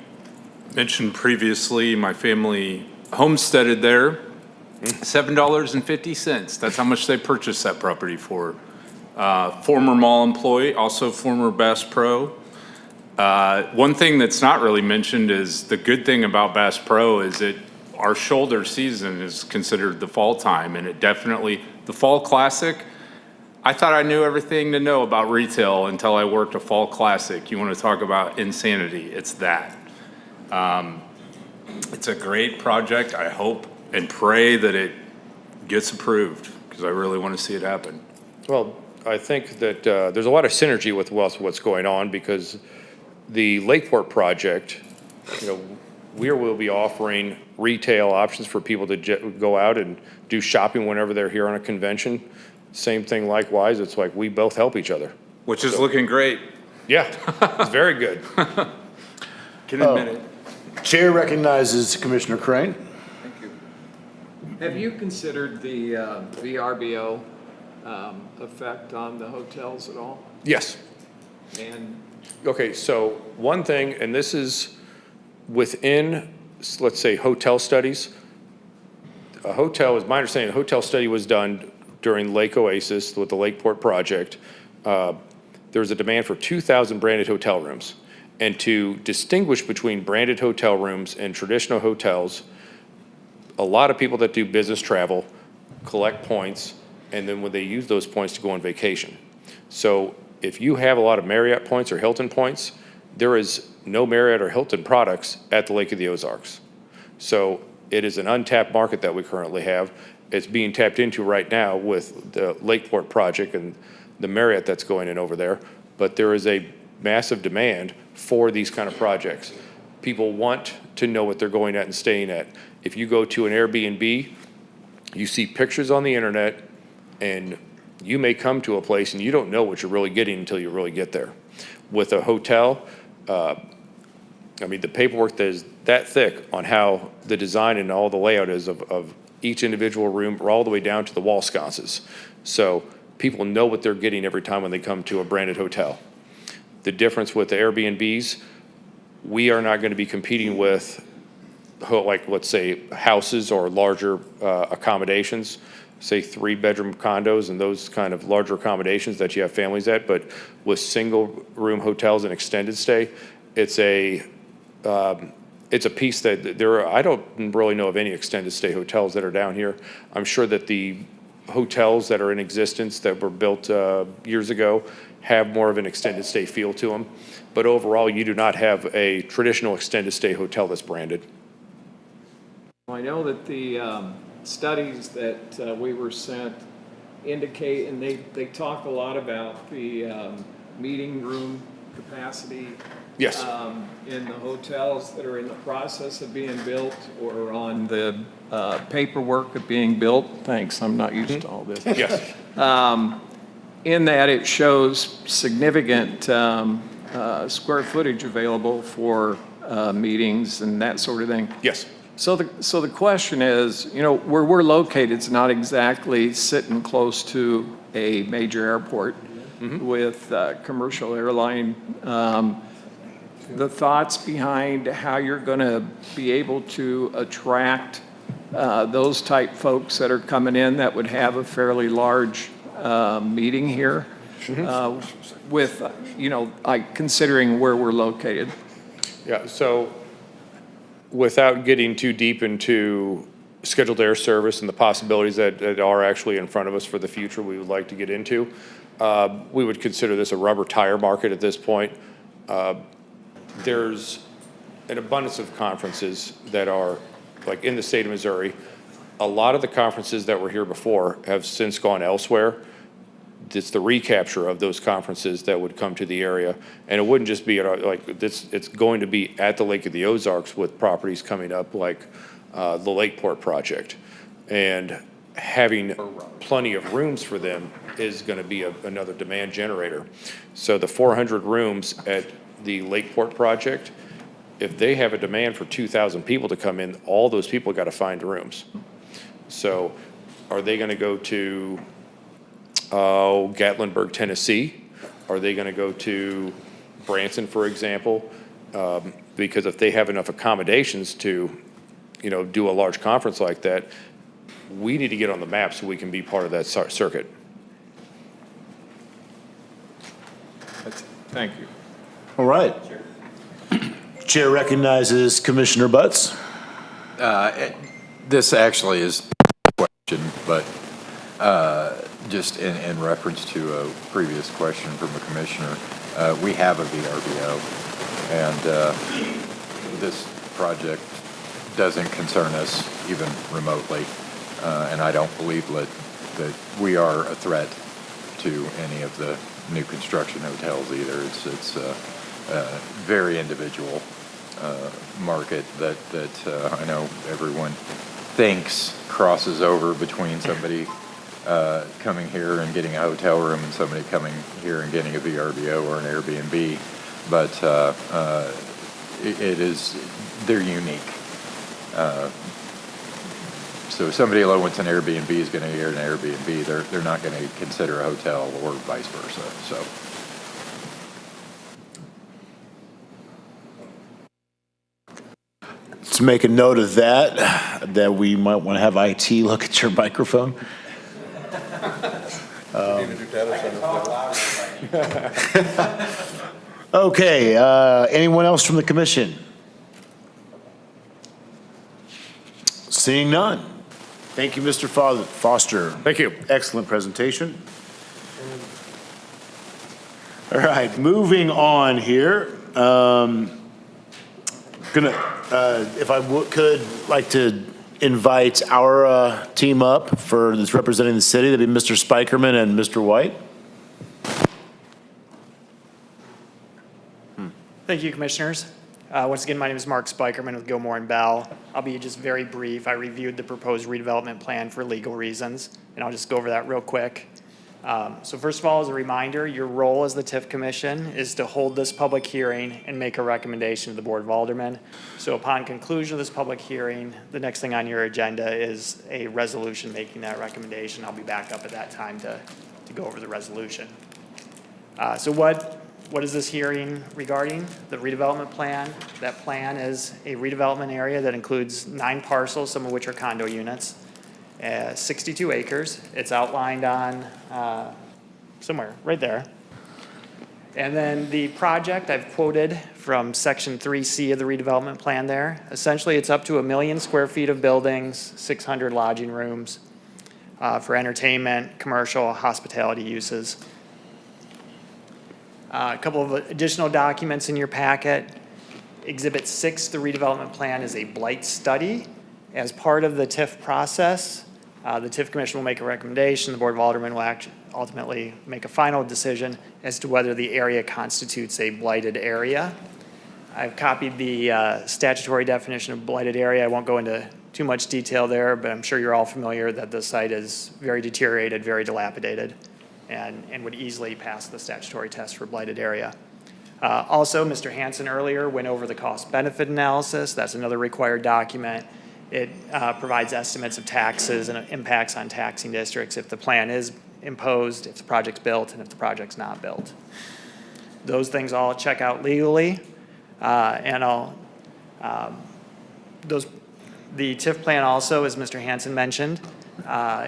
mentioned previously my family homesteaded there, $7.50. That's how much they purchased that property for. Former mall employee, also former Bass Pro. One thing that's not really mentioned is the good thing about Bass Pro is that our shoulder season is considered the fall time, and it definitely, the Fall Classic, I thought I knew everything to know about retail until I worked a Fall Classic. You want to talk about insanity, it's that. It's a great project. I hope and pray that it gets approved, because I really want to see it happen.
Well, I think that there's a lot of synergy with what's going on, because the Lakeport project, you know, we will be offering retail options for people to go out and do shopping whenever they're here on a convention. Same thing likewise. It's like we both help each other.
Which is looking great.
Yeah, it's very good.
Can admit it.
Chair recognizes Commissioner Crane.
Thank you. Have you considered the VRBO effect on the hotels at all?
Yes.
And
Okay, so one thing, and this is within, let's say, hotel studies. A hotel, is my understanding, a hotel study was done during Lake Oasis with the Lakeport project. There was a demand for 2,000 branded hotel rooms. And to distinguish between branded hotel rooms and traditional hotels, a lot of people that do business travel collect points, and then when they use those points to go on vacation. So if you have a lot of Marriott points or Hilton points, there is no Marriott or Hilton products at the Lake of the Ozarks. So it is an untapped market that we currently have. It's being tapped into right now with the Lakeport project and the Marriott that's going in over there. But there is a massive demand for these kind of projects. People want to know what they're going at and staying at. If you go to an Airbnb, you see pictures on the internet, and you may come to a place and you don't know what you're really getting until you really get there. With a hotel, I mean, the paperwork that is that thick on how the design and all the layout is of each individual room, all the way down to the wall sconces. So people know what they're getting every time when they come to a branded hotel. The difference with the Airbnbs, we are not going to be competing with, like, let's say, houses or larger accommodations, say 3-bedroom condos and those kind of larger accommodations that you have families at. But with single-room hotels and extended stay, it's a piece that I don't really know of any extended stay hotels that are down here. I'm sure that the hotels that are in existence that were built years ago have more of an extended stay feel to them. But overall, you do not have a traditional extended stay hotel that's branded.
I know that the studies that we were sent indicate, and they talk a lot about the meeting room capacity.
Yes.
In the hotels that are in the process of being built or on the paperwork of being built. Thanks, I'm not used to all this.
Yes.
In that it shows significant square footage available for meetings and that sort of thing.
Yes.
So the question is, you know, where we're located is not exactly sitting close to a major airport with commercial airline. The thoughts behind how you're going to be able to attract those type folks that are coming in that would have a fairly large meeting here with, you know, considering where we're located.
Yeah, so without getting too deep into scheduled air service and the possibilities that are actually in front of us for the future we would like to get into, we would consider this a rubber tire market at this point. There's an abundance of conferences that are, like in the state of Missouri. A lot of the conferences that were here before have since gone elsewhere. It's the recapture of those conferences that would come to the area. And it wouldn't just be like this, it's going to be at the Lake of the Ozarks with properties coming up like the Lakeport project. And having plenty of rooms for them is going to be another demand generator. So the 400 rooms at the Lakeport project, if they have a demand for 2,000 people to come in, all those people got to find rooms. So are they going to go to Gatlinburg, Tennessee? Are they going to go to Branson, for example? Because if they have enough accommodations to, do a large conference like that, we need to get on the map so we can be part of that circuit.
Thank you.
All right. Chair recognizes Commissioner Butts.
This actually is a question, but just in reference to a previous question from a commissioner, we have a VRBO, and this project doesn't concern us even remotely, and I don't believe that we are a threat to any of the new construction hotels either. It's a very individual market that I know everyone thinks crosses over between somebody coming here and getting a hotel room and somebody coming here and getting a VRBO or an Airbnb, but they're unique. So if somebody alone wants an Airbnb is going to get an Airbnb. They're not going to consider a hotel or vice versa. So.
Let's make a note of that we might want to have IT look at your microphone. Okay, anyone else from the commission? Seeing none. Thank you, Mr. Foster.
Thank you.
Excellent presentation. All right, moving on here. If I could like to invite our team up that's representing the city. That'd be Mr. Spikerman and Mr. White.
Thank you, Commissioners. Once again, my name is Mark Spikerman with Gilmore and Bell. I'll be just very brief. I reviewed the proposed redevelopment plan for legal reasons, and I'll just go over that real quick. So first of all, as a reminder, your role as the TIF Commission is to hold this public hearing and make a recommendation to the Board of Aldermen. So upon conclusion of this public hearing, the next thing on your agenda is a resolution making that recommendation. I'll be back up at that time to go over the resolution. So what is this hearing regarding? The redevelopment plan. That plan is a redevelopment area that includes 9 parcels, some of which are condo units. 62 acres. It's outlined on somewhere right there. And then the project I've quoted from section 3C of the redevelopment plan there. Essentially, it's up to 1 million square feet of buildings, 600 lodging rooms for entertainment, commercial, hospitality uses. A couple of additional documents in your packet. Exhibit 6, the redevelopment plan, is a blight study. As part of the TIF process, the TIF Commission will make a recommendation. The Board of Aldermen will ultimately make a final decision as to whether the area constitutes a blighted area. I've copied the statutory definition of blighted area. I won't go into too much detail there, but I'm sure you're all familiar that the site is very deteriorated, very dilapidated, and would easily pass the statutory test for blighted area. Also, Mr. Hansen earlier went over the cost-benefit analysis. That's another required document. It provides estimates of taxes and impacts on taxing districts if the plan is imposed, if the project's built, and if the project's not built. Those things all check out legally, the TIF plan also, as Mr. Hansen mentioned,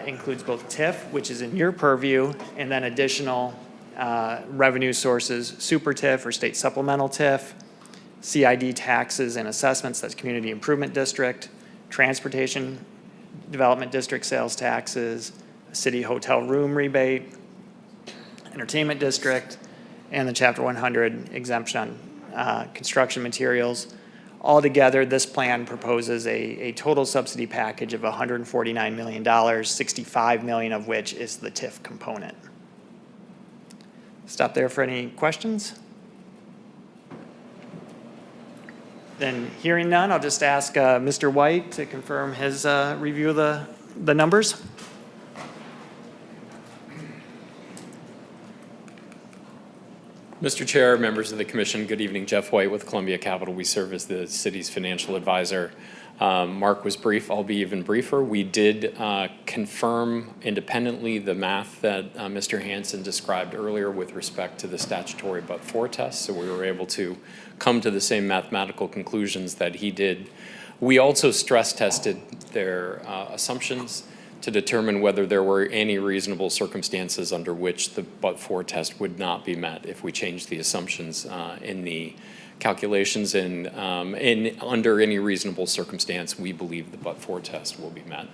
includes both TIF, which is in your purview, and then additional revenue sources, super TIF or state supplemental TIF. CID taxes and assessments, that's Community Improvement District, Transportation Development District sales taxes, City Hotel Room Rebate, Entertainment District, and the Chapter 100 exemption on construction materials. Altogether, this plan proposes a total subsidy package of $149 million, $65 million of which is the TIF component. Stop there for any questions? Then hearing none, I'll just ask Mr. White to confirm his review of the numbers.
Mr. Chair, members of the commission, good evening. Jeff White with Columbia Capital. We serve as the city's financial advisor. Mark was brief. I'll be even briefer. We did confirm independently the math that Mr. Hansen described earlier with respect to the statutory but-for test, so we were able to come to the same mathematical conclusions that he did. We also stress tested their assumptions to determine whether there were any reasonable circumstances under which the but-for test would not be met if we changed the assumptions in the calculations, and under any reasonable circumstance, we believe the but-for test will be met.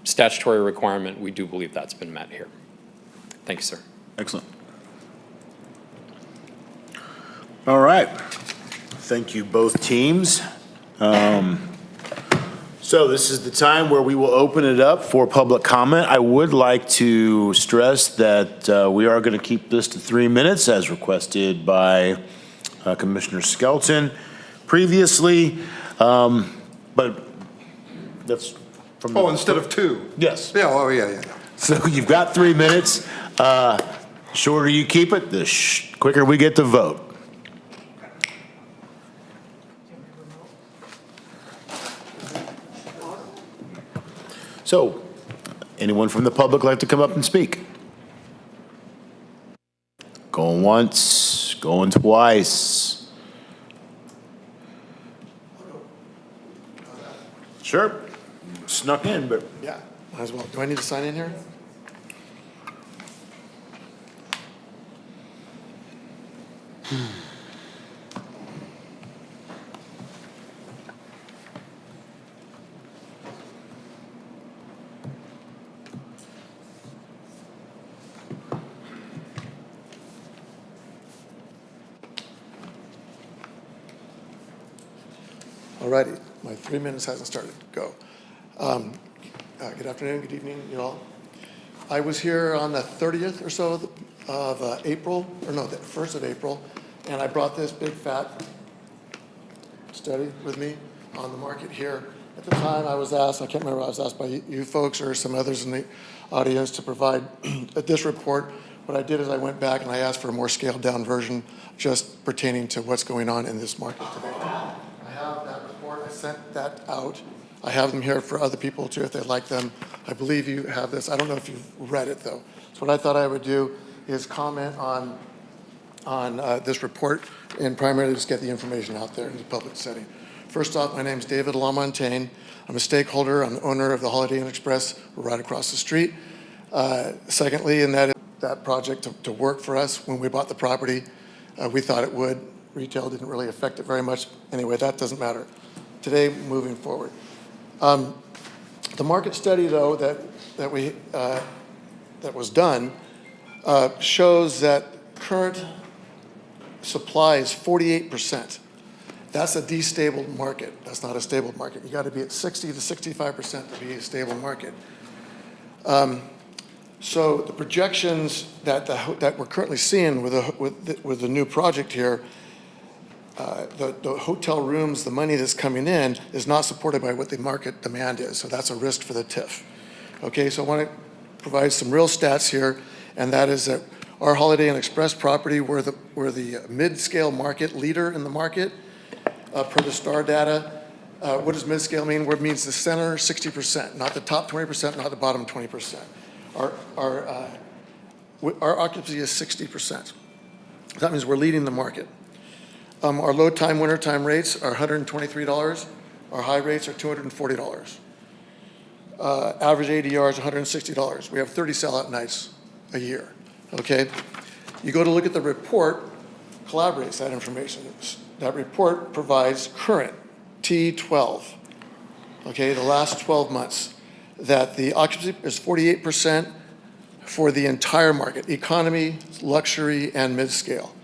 Statutory requirement, we do believe that's been met here. Thank you, sir.
Excellent. All right. Thank you, both teams. So this is the time where we will open it up for public comment. I would like to stress that we are going to keep this to 3 minutes as requested by Commissioner Skelton previously, but that's from the...
Oh, instead of 2?
Yes.
Yeah, oh, yeah.
So you've got 3 minutes. Shorter you keep it, the quicker we get to vote. So, anyone from the public like to come up and speak? Going once, going twice. Sure. Snuck in, but...
Yeah, might as well. Do I need to sign in here? Alrighty, my 3 minutes hasn't started. Go. Good afternoon, good evening, you all. I was here on the 30th or so of April, or no, the 1st of April, and I brought this big fat study with me on the market here. At the time, I was asked, I can't remember, I was asked by you folks or some others in the audience to provide this report. What I did is I went back and I asked for a more scaled down version just pertaining to what's going on in this market today. I have that report, I sent that out. I have them here for other people too if they'd like them. I believe you have this. I don't know if you've read it though. So what I thought I would do is comment on this report and primarily just get the information out there in the public setting. First off, my name is David LaMontagne. I'm a stakeholder. I'm the owner of the Holiday Inn Express. We're right across the street. Secondly, and that project to work for us when we bought the property, we thought it would. Retail didn't really affect it very much. Anyway, that doesn't matter. Today, moving forward. The market study, though, that was done shows that current supply is 48%. That's a destable market. That's not a stable market. You got to be at 60 to 65% to be a stable market. So the projections that we're currently seeing with the new project here, the hotel rooms, the money that's coming in is not supported by what the market demand is. So that's a risk for the TIF. Okay, so I want to provide some real stats here, and that is that our Holiday Inn Express property, we're the mid-scale market leader in the market per the STAR data. What does mid-scale mean? It means the center 60%, not the top 20%, not the bottom 20%. Our occupancy is 60%. That means we're leading the market. Our low time, winter time rates are $123. Our high rates are $240. Average ADR is $160. We have 30 sellout nights a year, okay? You go to look at the report, collaborates that information. That report provides current T12, okay, the last 12 months, that the occupancy is 48% for the entire market, economy, luxury, and mid-scale.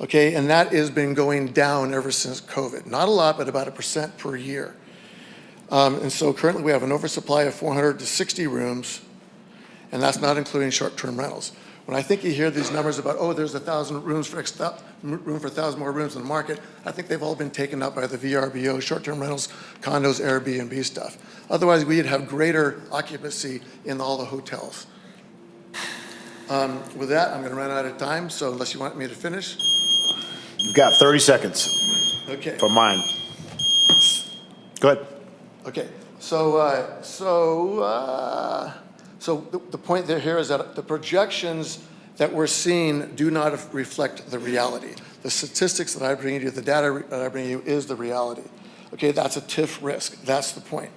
Okay, and that has been going down ever since COVID. Not a lot, but about 1% per year. And so currently we have an oversupply of 460 rooms, and that's not including short-term rentals. When I think you hear these numbers about, oh, there's 1,000 rooms for room for 1,000 more rooms in the market, I think they've all been taken up by the VRBO, short-term rentals, condos, Airbnb stuff. Otherwise, we'd have greater occupancy in all the hotels. With that, I'm going to run out of time, so unless you want me to finish.
You've got 30 seconds
Okay.
for mine. Go ahead.
Okay, so the point there here is that the projections that we're seeing do not reflect the reality. The statistics that I bring you, the data that I bring you is the reality. Okay, that's a TIF risk. That's the point.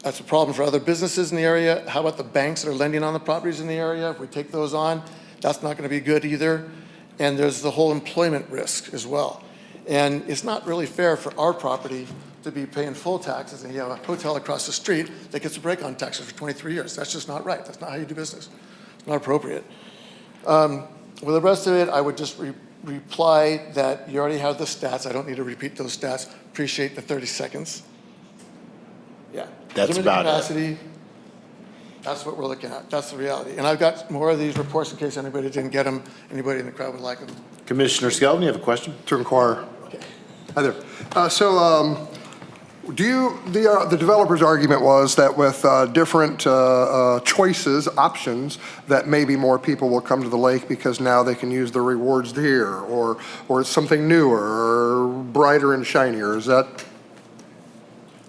That's a problem for other businesses in the area. How about the banks that are lending on the properties in the area? If we take those on, that's not going to be good either. And there's the whole employment risk as well. And it's not really fair for our property to be paying full taxes, and you have a hotel across the street that gets a break on taxes for 23 years. That's just not right. That's not how you do business. It's not appropriate. With the rest of it, I would just reply that you already have the stats. I don't need to repeat those stats. Appreciate the 30 seconds. Yeah.
That's
Limited
about it.
capacity. That's what we're looking at. That's the reality. And I've got more of these reports in case anybody didn't get them. Anybody in the crowd would like them.
Commissioner Skelton, you have a question?
To inquire. Okay. Hi there. The developer's argument was that with different choices, options, that maybe more people will come to the lake because now they can use the rewards here, or it's something newer, or brighter and shinier. Is that?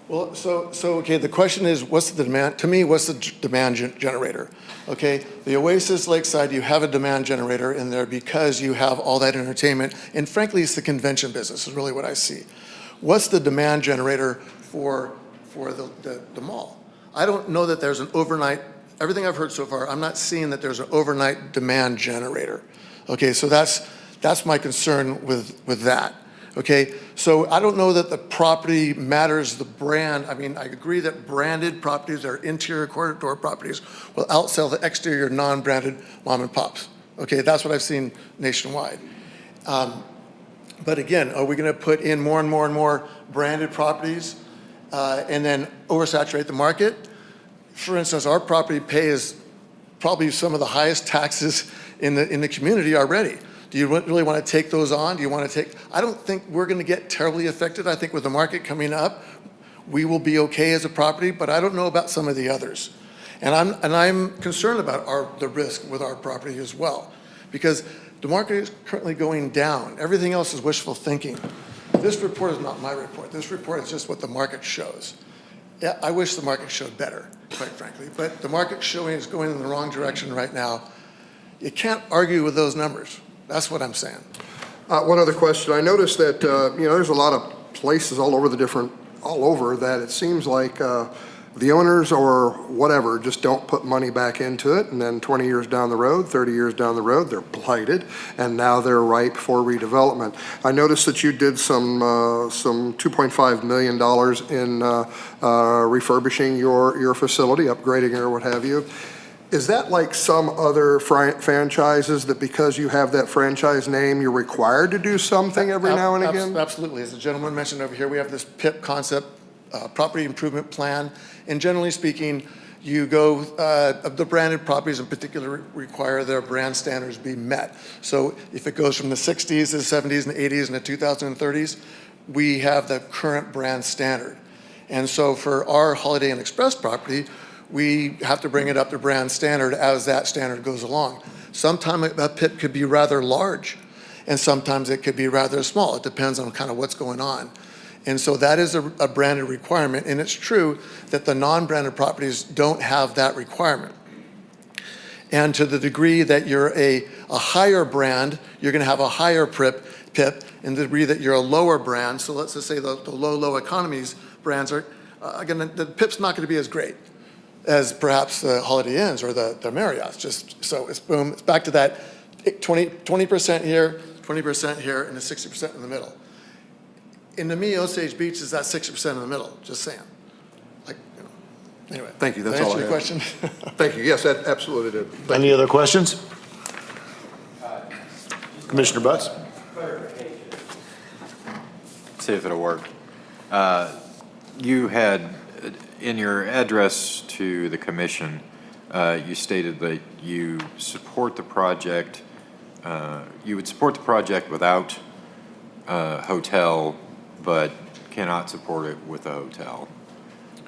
Well, okay, the question is, what's the demand? To me, what's the demand generator? Okay, the Oasis Lakeside, you have a demand generator in there because you have all that entertainment, and frankly, it's the convention business is really what I see. What's the demand generator for the mall? I don't know that there's an overnight, everything I've heard so far, I'm not seeing that there's an overnight demand generator. Okay, so that's my concern with that. Okay, so I don't know that the property matters, the brand. I mean, I agree that branded properties or interior corridor properties will outsell the exterior non-branded mom and pops. Okay, that's what I've seen nationwide. But again, are we going to put in more and more and more branded properties and then oversaturate the market? For instance, our property pays probably some of the highest taxes in the community already. Do you really want to take those on? Do you want to take? I don't think we're going to get terribly affected. I think with the market coming up, we will be okay as a property, but I don't know about some of the others. And I'm concerned about the risk with our property as well, because the market is currently going down. Everything else is wishful thinking. This report is not my report. This report is just what the market shows. Yeah, I wish the market showed better, quite frankly, but the market showing is going in the wrong direction right now. You can't argue with those numbers. That's what I'm saying. One other question. I noticed that, there's a lot of places all over that it seems like the owners or whatever just don't put money back into it, and then 20 years down the road, 30 years down the road, they're blighted, and now they're ripe for redevelopment. I noticed that you did some $2.5 million in refurbishing your facility, upgrading it or what have you. Is that like some other franchises that because you have that franchise name, you're required to do something every now and again? Absolutely. As the gentleman mentioned over here, we have this PIP concept, property improvement plan. And generally speaking, you go, the branded properties in particular require their brand standards be met. So if it goes from the 60s to the 70s and the 80s and the 2030s, we have the current brand standard. And so for our Holiday Inn Express property, we have to bring it up to brand standard as that standard goes along. Sometimes a PIP could be rather large, and sometimes it could be rather small. It depends on kind of what's going on. And so that is a branded requirement, and it's true that the non-branded properties don't have that requirement. And to the degree that you're a higher brand, you're going to have a higher PIP, and the degree that you're a lower brand, so let's just say the low economies brands are, again, the PIP's not going to be as great as perhaps the Holiday Inns or the Marriotts. Just so it's boom, it's back to that 20% here,
20% here, and the 60% in the middle. And to me, Osage Beach is that 60% in the middle, just saying. Like, you know, anyway.
Thank you, that's
Did I
all I
answer
have.
your question?
Thank you, yes, that absolutely did. Thank
Any
you.
other questions? Commissioner Butts?
See if it'll work. You had, in your address to the commission, you stated that you support the project, you would support the project without a hotel, but cannot support it with a hotel.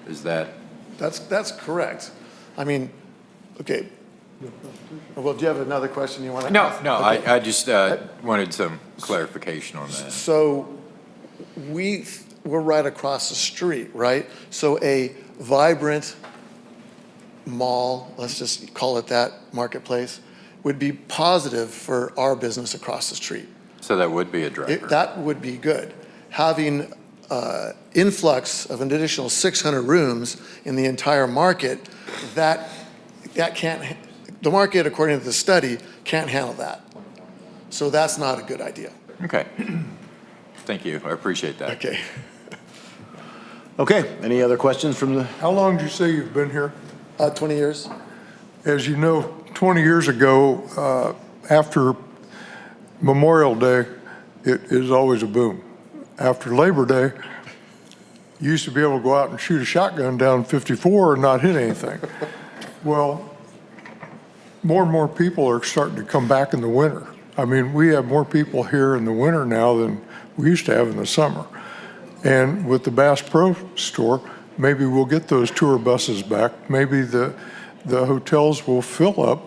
Is that?
That's correct. I mean, okay. Well, do you have another question you want to ask?
No,
Okay.
I just wanted some clarification on that.
So we're right across the street, right? So a vibrant mall, let's just call it that, marketplace, would be positive for our business across the street.
So that would be a driver.
That would be good. Having influx of an additional 600 rooms in the entire market, that can't, the market, according to the study, can't handle that. So that's not a good idea.
Okay. Thank you. I appreciate that.
Okay.
Okay, any other questions from the?
How long did you say you've been here?
20 years.
As you know, 20 years ago, after Memorial Day, it is always a boom. After Labor Day, you used to be able to go out and shoot a shotgun down 54 and not hit anything. Well, more and more people are starting to come back in the winter. I mean, we have more people here in the winter now than we used to have in the summer. And with the Bass Pro Store, maybe we'll get those tour buses back. Maybe the hotels will fill up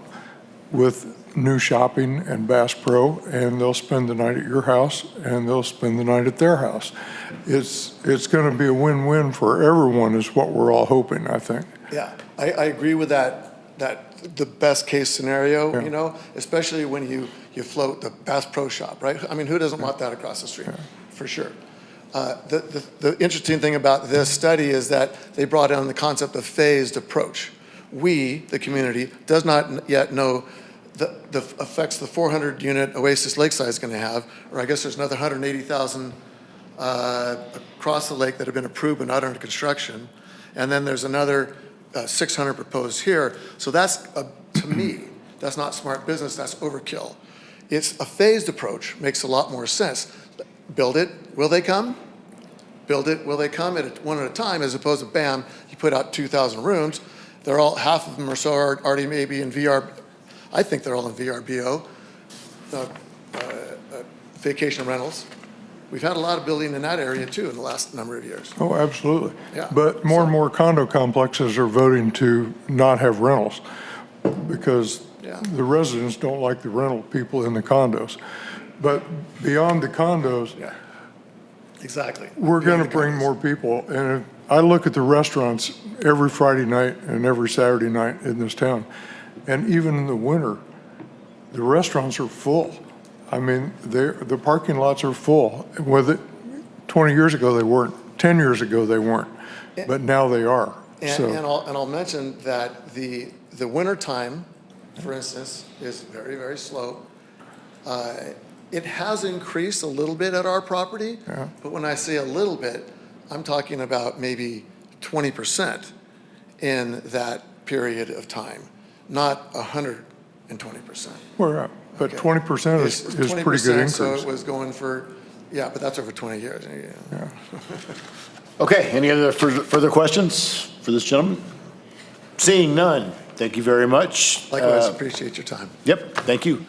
with new shopping and Bass Pro, and they'll spend the night at your house and they'll spend the night at their house. It's going to be a win-win for everyone is what we're all hoping, I think.
Yeah, I agree with that the best case scenario,
Yeah.
you know, especially when you float the Bass Pro Shop, right? I mean, who doesn't want that across the street? For sure. The interesting thing about this study is that they brought in the concept of phased approach. We, the community, does not yet know the effects the 400-unit Oasis Lakeside is going to have, or I guess there's another 180,000 across the lake that have been approved but not under construction, and then there's another 600 proposed here. So that's, to me, that's not smart business, that's overkill. It's a phased approach, makes a lot more sense. Build it, will they come? Build it, will they come one at a time, as opposed to bam, you put out 2,000 rooms. They're all, half of them or so are already maybe in VR, I think they're all in VRBO, vacation rentals. We've had a lot of building in that area too in the last number of years.
Oh, absolutely.
Yeah.
But more and more condo complexes are voting to not have rentals because
Yeah.
the residents don't like the rental people in the condos. But beyond the condos,
Yeah, exactly.
we're going to
Beyond the
bring
condos.
more people. And if I look at the restaurants every Friday night and every Saturday night in this town, and even in the winter, the restaurants are full. I mean, the parking lots are full. With it, 20 years ago they weren't. 10 years ago they weren't. But now they are.
And I'll mention that the winter time, for instance, is very, very slow. It has increased a little bit at our property,
Yeah.
but when I say a little bit, I'm talking about maybe 20% in that period of time, not 120%.
Well, yeah, but
Okay.
20% is
It's
pretty good
20%, so
increase.
it was going for, yeah, but that's over 20 years. Yeah.
Okay, any other further questions for this gentleman? Seeing none, thank you very much.
Likewise, appreciate your time.
Yep, thank you.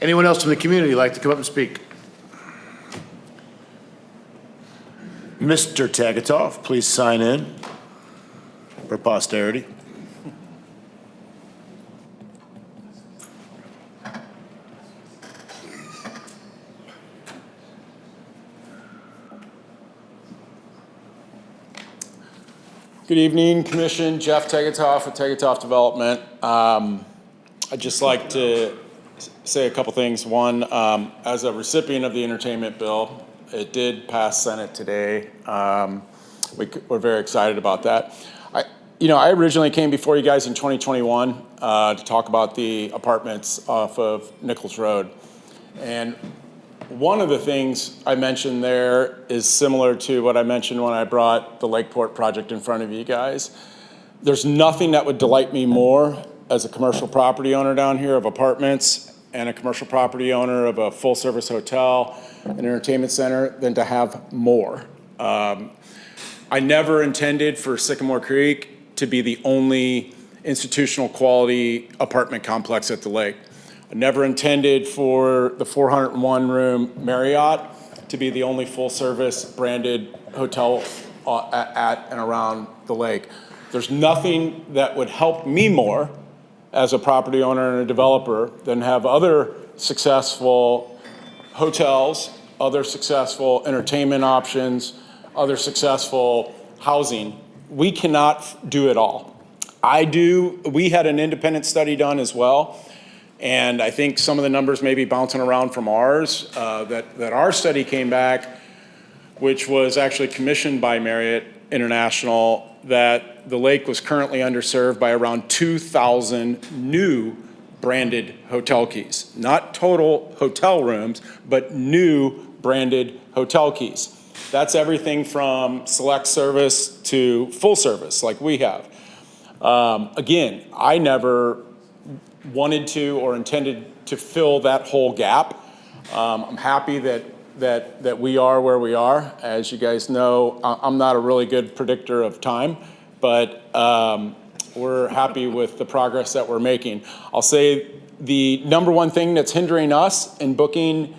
Anyone else from the community like to come up and speak? Mr. Tagatoff, please sign in for posterity.
Good evening, Commission. Jeff Tegetoff with Tegetoff Development. I'd just like to say a couple things. One, as a recipient of the entertainment bill, it did pass Senate today. We're very excited about that. I originally came before you guys in 2021 to talk about the apartments off of Nichols Road. And One of the things I mentioned there is similar to what I mentioned when I brought the Lakeport project in front of you guys. There's nothing that would delight me more as a commercial property owner down here of apartments and a commercial property owner of a full-service hotel, an entertainment center, than to have more. I never intended for Sycamore Creek to be the only institutional quality apartment complex at the lake. I never intended for the 401 room Marriott to be the only full-service branded hotel at and around the lake. There's nothing that would help me more as a property owner and a developer than have other successful hotels, other successful entertainment options, other successful housing. We cannot do it all. We had an independent study done as well, and I think some of the numbers may be bouncing around from ours, that our study came back, which was actually commissioned by Marriott International, that the lake was currently underserved by around 2,000 new branded hotel keys. Not total hotel rooms, but new branded hotel keys. That's everything from select service to full service like we have. Again, I never wanted to or intended to fill that whole gap. I'm happy that we are where we are. As you guys know, I'm not a really good predictor of time, but we're happy with the progress that we're making. I'll say the number one thing that's hindering us in booking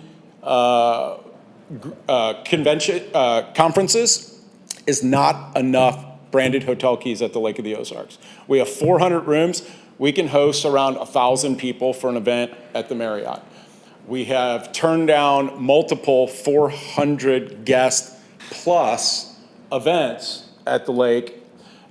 conferences is not enough branded hotel keys at the Lake of the Ozarks. We have 400 rooms. We can host around 1,000 people for an event at the Marriott. We have turned down multiple 400 guest plus events at the lake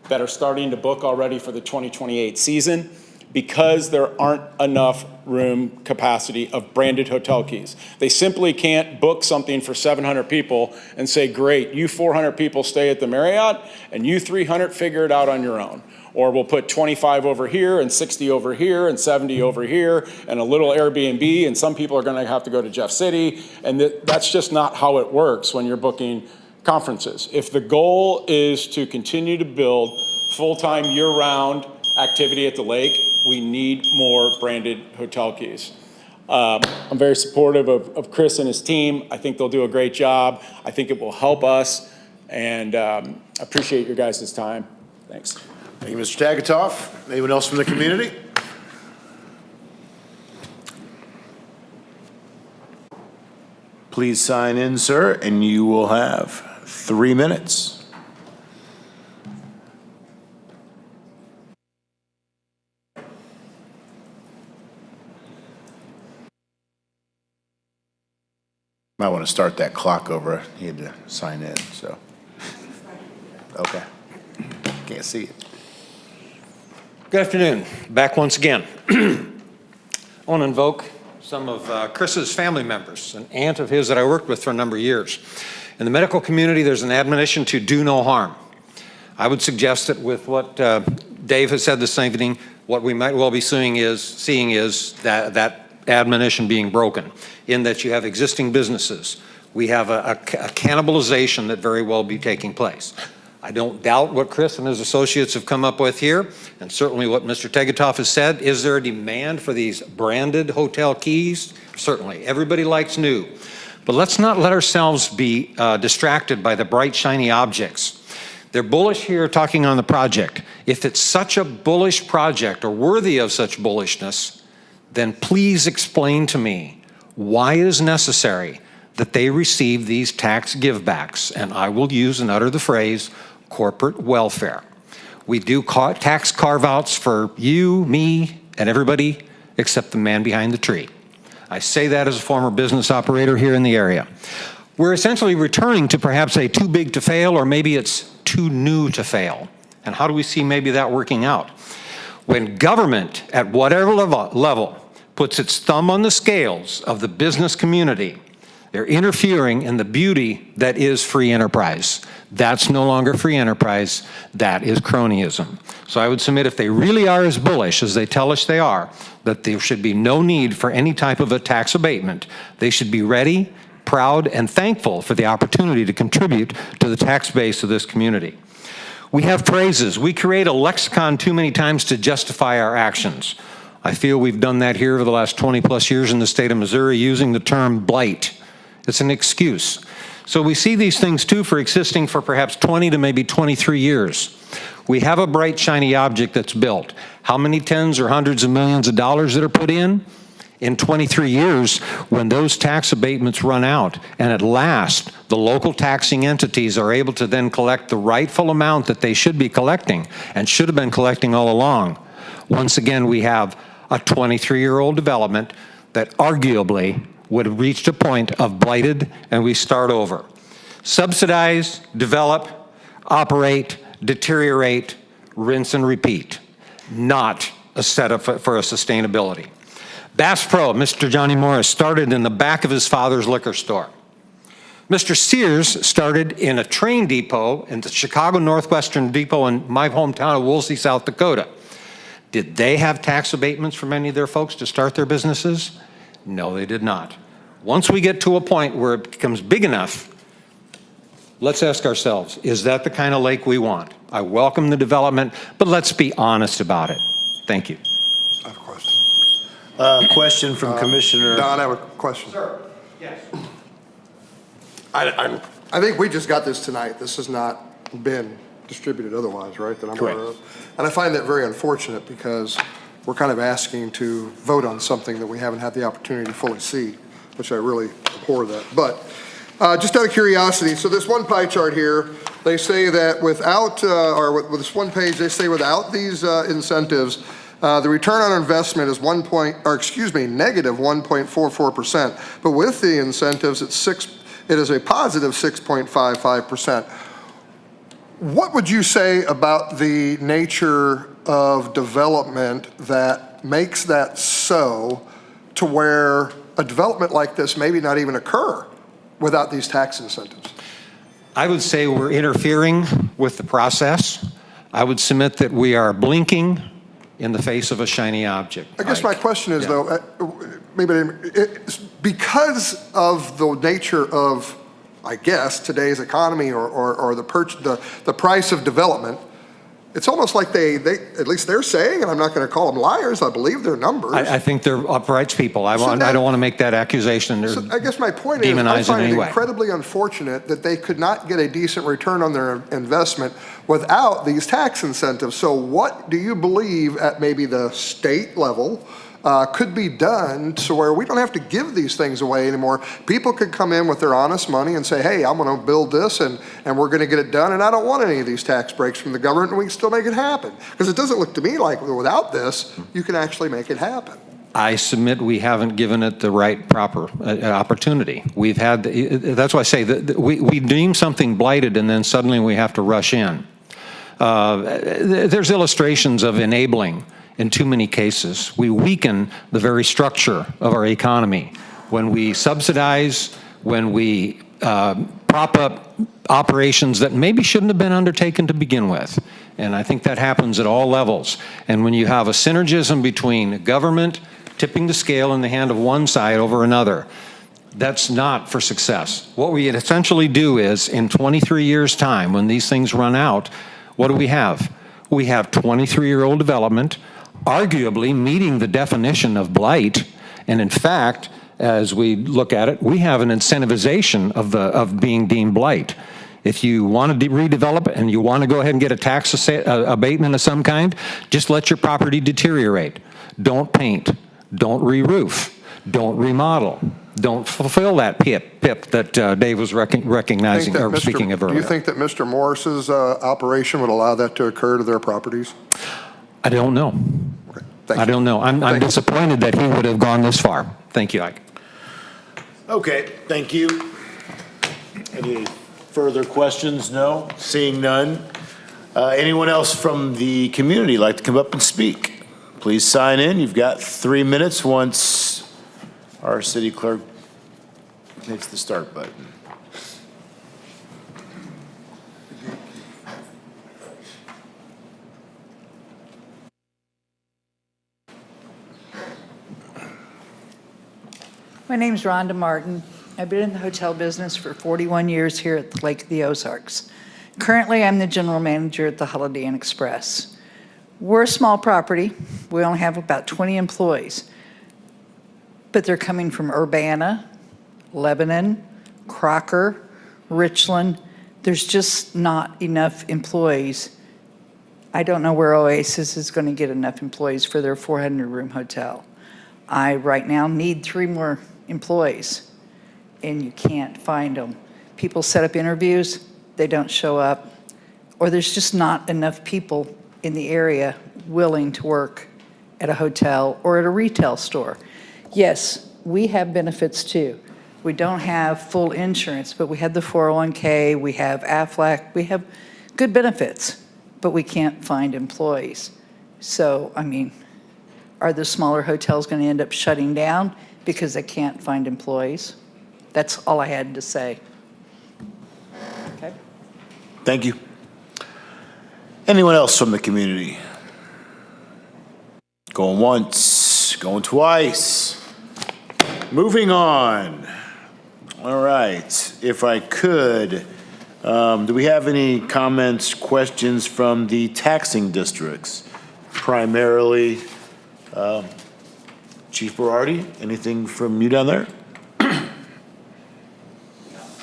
that are starting to book already for the 2028 season because there aren't enough room capacity of branded hotel keys. They simply can't book something for 700 people and say, great, you 400 people stay at the Marriott and you 300 figure it out on your own. Or we'll put 25 over here and 60 over here and 70 over here and a little Airbnb, and some people are gonna have to go to Jeff City. And that's just not how it works when you're booking conferences. If the goal is to continue to build full-time year-round activity at the lake, we need more branded hotel keys. I'm very supportive of Chris and his team. I think they'll do a great job. I think it will help us, and I appreciate your guys' time. Thanks.
Thank you, Mr. Tagatoff. Anyone else from the community? Please sign in, sir, and you will have 3 minutes. Might want to start that clock over. You had to sign in, so. Okay. Can't see it.
Good afternoon. Back once again. I want to invoke some of Chris's family members, an aunt of his that I worked with for a number of years. In the medical community, there's an admonition to do no harm. I would suggest that with what Dave has said this evening, what we might well be seeing is that admonition being broken, in that you have existing businesses. We have a cannibalization that very well be taking place. I don't doubt what Chris and his associates have come up with here, and certainly what Mr. Tagatoff has said. Is there a demand for these branded hotel keys? Certainly. Everybody likes new. But let's not let ourselves be distracted by the bright, shiny objects. They're bullish here talking on the project. If it's such a bullish project or worthy of such bullishness, then please explain to me why it is necessary that they receive these tax givebacks. And I will use and utter the phrase, corporate welfare. We do tax carve-outs for you, me, and everybody except the man behind the tree. I say that as a former business operator here in the area. We're essentially returning to perhaps a too big to fail, or maybe it's too new to fail. And how do we see maybe that working out? When government, at whatever level, puts its thumb on the scales of the business community, they're interfering in the beauty that is free enterprise. That's no longer free enterprise, that is cronyism. So I would submit, if they really are as bullish as they tell us they are, that there should be no need for any type of a tax abatement. They should be ready proud and thankful for the opportunity to contribute to the tax base of this community. We have phrases. We create a lexicon too many times to justify our actions. I feel we've done that here over the last 20-plus years in the state of Missouri using the term blight. It's an excuse. So we see these things too for existing for perhaps 20 to maybe 23 years. We have a bright, shiny object that's built. How many tens or hundreds of millions of dollars that are put in? In 23 years, when those tax abatements run out, and at last the local taxing entities are able to then collect the rightful amount that they should be collecting and should have been collecting all along, once again we have a 23-year-old development that arguably would have reached a point of blighted, and we start over. Subsidize, develop, operate, deteriorate, rinse and repeat. Not a setup for a sustainability. Bass Pro, Mr. Johnny Morris, started in the back of his father's liquor store. Mr. Sears started in a train depot in the Chicago Northwestern Depot in my hometown of Woolsey, South Dakota. Did they have tax abatements for many of their folks to start their businesses? No, they did not. Once we get to a point where it becomes big enough, let's ask ourselves, is that the kind of lake we want? I welcome the development, but let's be honest about it. Thank you.
I have a question.
Question from Commissioner.
Don, I have a question.
Sir, yes.
I think we just got this tonight. This has not been distributed otherwise, right? That I'm aware of. And I find that very unfortunate because we're kind of asking to vote on something that we haven't had the opportunity to fully see, which I really abhor that. But just out of curiosity, so this one pie chart here, they say that without, or with this one page, they say without these incentives, the return on investment is negative 1.44%. But with the incentives, it is a positive 6.55%. What would you say about the nature of development that makes that so to where a development like this maybe not even occur without these tax incentives?
I would say we're interfering with the process. I would submit that we are blinking in the face of a shiny object.
I guess my question is, though, because of the nature of, I guess, today's economy or the price of development, it's almost like they at least they're saying, and I'm not going to call them liars, I believe their numbers.
I think they're upright people. I don't want to make that accusation.
So I guess my point is, I find it
anyway.
incredibly unfortunate that they could not get a decent return on their investment without these tax incentives. So what do you believe at maybe the state level could be done to where we don't have to give these things away anymore? People could come in with their honest money and say, hey, I'm going to build this and we're going to get it done, and I don't want any of these tax breaks from the government, and we can still make it happen. Because it doesn't look to me like without this, you can actually make it happen.
I submit we haven't given it the right proper opportunity. We've had, that's why I say that we deem something blighted and then suddenly we have to rush in. There's illustrations of enabling. In too many cases, we weaken the very structure of our economy when we subsidize, when we prop up operations that maybe shouldn't have been undertaken to begin with. And I think that happens at all levels. And when you have a synergism between government tipping the scale in the hand of one side over another, that's not for success. What we essentially do is, in 23 years' time, when these things run out, what do we have? We have 23-year-old development, arguably meeting the definition of blight, and in fact, as we look at it, we have an incentivization of being deemed blight. If you want to redevelop and you want to go ahead and get a tax abatement of some kind, just let your property deteriorate. Don't paint, don't re-roof, don't remodel, don't fulfill that PIP that Dave was recognizing or speaking of earlier.
Do you think that Mr. Morris's operation would allow that to occur to their properties?
I don't know.
Okay. Thank you.
I don't know. I'm disappointed that he would have gone this far. Thank you, Ike.
Okay, thank you. Any further questions? No? Seeing none. Anyone else from the community like to come up and speak? Please sign in. You've got 3 minutes once our city clerk hits the start button.
My name's Rhonda Martin, I've been in the hotel business for 41 years here at the Lake of the Ozarks. Currently, I'm the general manager at the Holiday Inn Express. We're a small property. We only have about 20 employees. But they're coming from Urbana, Lebanon, Crocker, Richland. There's just not enough employees. I don't know where Oasis is going to get enough employees for their 400-room hotel. I, right now, need 3 more employees, and you can't find them. People set up interviews, they don't show up, or there's just not enough people in the area willing to work at a hotel or at a retail store. Yes, we have benefits too. We don't have full insurance, but we have the 401k, we have AFLAC, we have good benefits, but we can't find employees. So, I mean, are the smaller hotels going to end up shutting down because they can't find employees? That's all I had to say. Okay.
Thank you. Anyone else from the community? Going once, going twice. Moving on. All right. If I could, do we have any comments, questions from the taxing districts? Primarily, Chief Berardi, anything from you down there?
I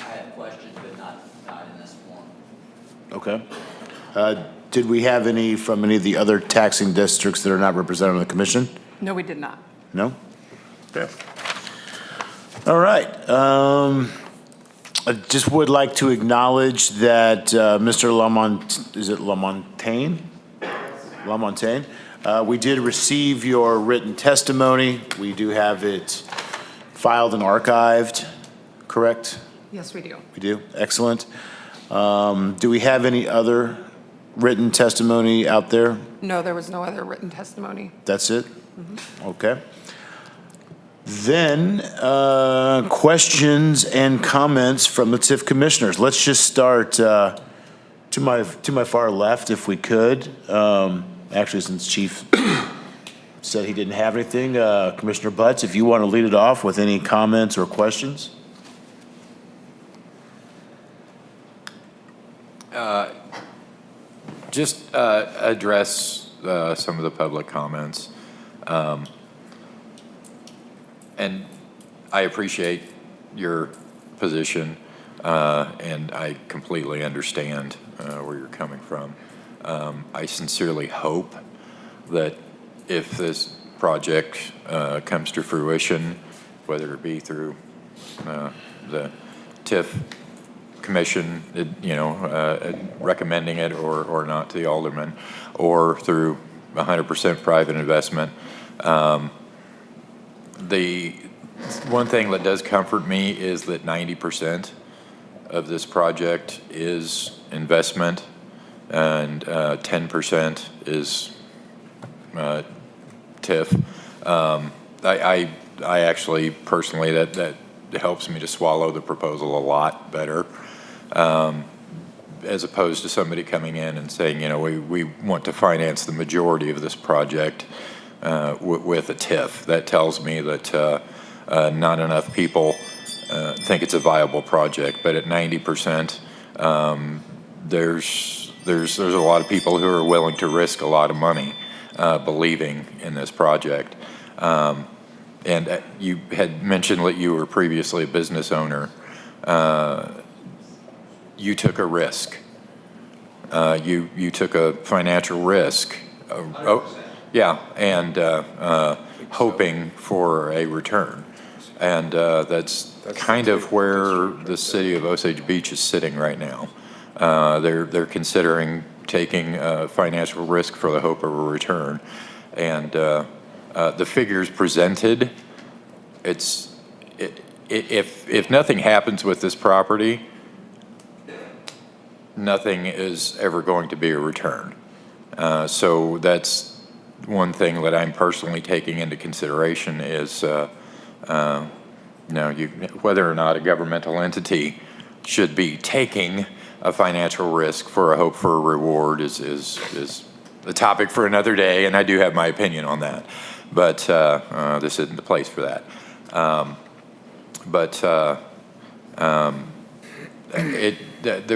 have questions, but not in this form.
Okay. Did we have any from any of the other taxing districts that are not represented on the commission?
No, we did not.
No? Okay. All right. I just would like to acknowledge that Mr. LaMontagne? We did receive your written testimony. We do have it filed and archived, correct?
Yes, we do.
We do? Excellent. Do we have any other written testimony out there?
No, there was no other written testimony.
That's it? Okay. Then, questions and comments from the TIF commissioners. Let's just start to my far left, if we could. Actually, since Chief said he didn't have anything, Commissioner Butts, if you want to lead it off with any comments or questions.
Just address some of the public comments. And I appreciate your position, and I completely understand where you're coming from. I sincerely hope that if this project comes to fruition, whether it be through the TIF Commission, recommending it or not to the alderman, or through 100% private investment. The one thing that does comfort me is that 90% of this project is investment and 10% is TIF. I actually personally, that helps me to swallow the proposal a lot better, as opposed to somebody coming in and saying, we want to finance the majority of this project with a TIF. That tells me that not enough people think it's a viable project. But at 90%, there's a lot of people who are willing to risk a lot of money believing in this project. And you had mentioned that you were previously a business owner. You took a risk. You took a financial risk. Yeah, and hoping for a return. And that's kind of where the city of Osage Beach is sitting right now. They're considering taking financial risk for the hope of a return. And the figures presented, if nothing happens with this property, nothing is ever going to be a return. So that's one thing that I'm personally taking into consideration is whether or not a governmental entity should be taking a financial risk for a hope for a reward is a topic for another day, and I do have my opinion on that. But this isn't the place for that. The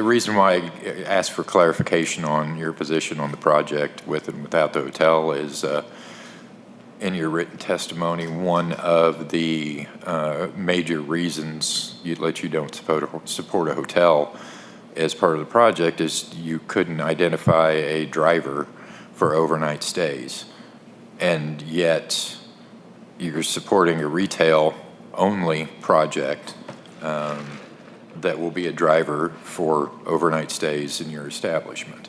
reason why I asked for clarification on your position on the project with and without the hotel is in your written testimony, one of the major reasons you don't support a hotel as part of the project is you couldn't identify a driver for overnight stays. And yet you're supporting a retail-only project that will be a driver for overnight stays in your establishment.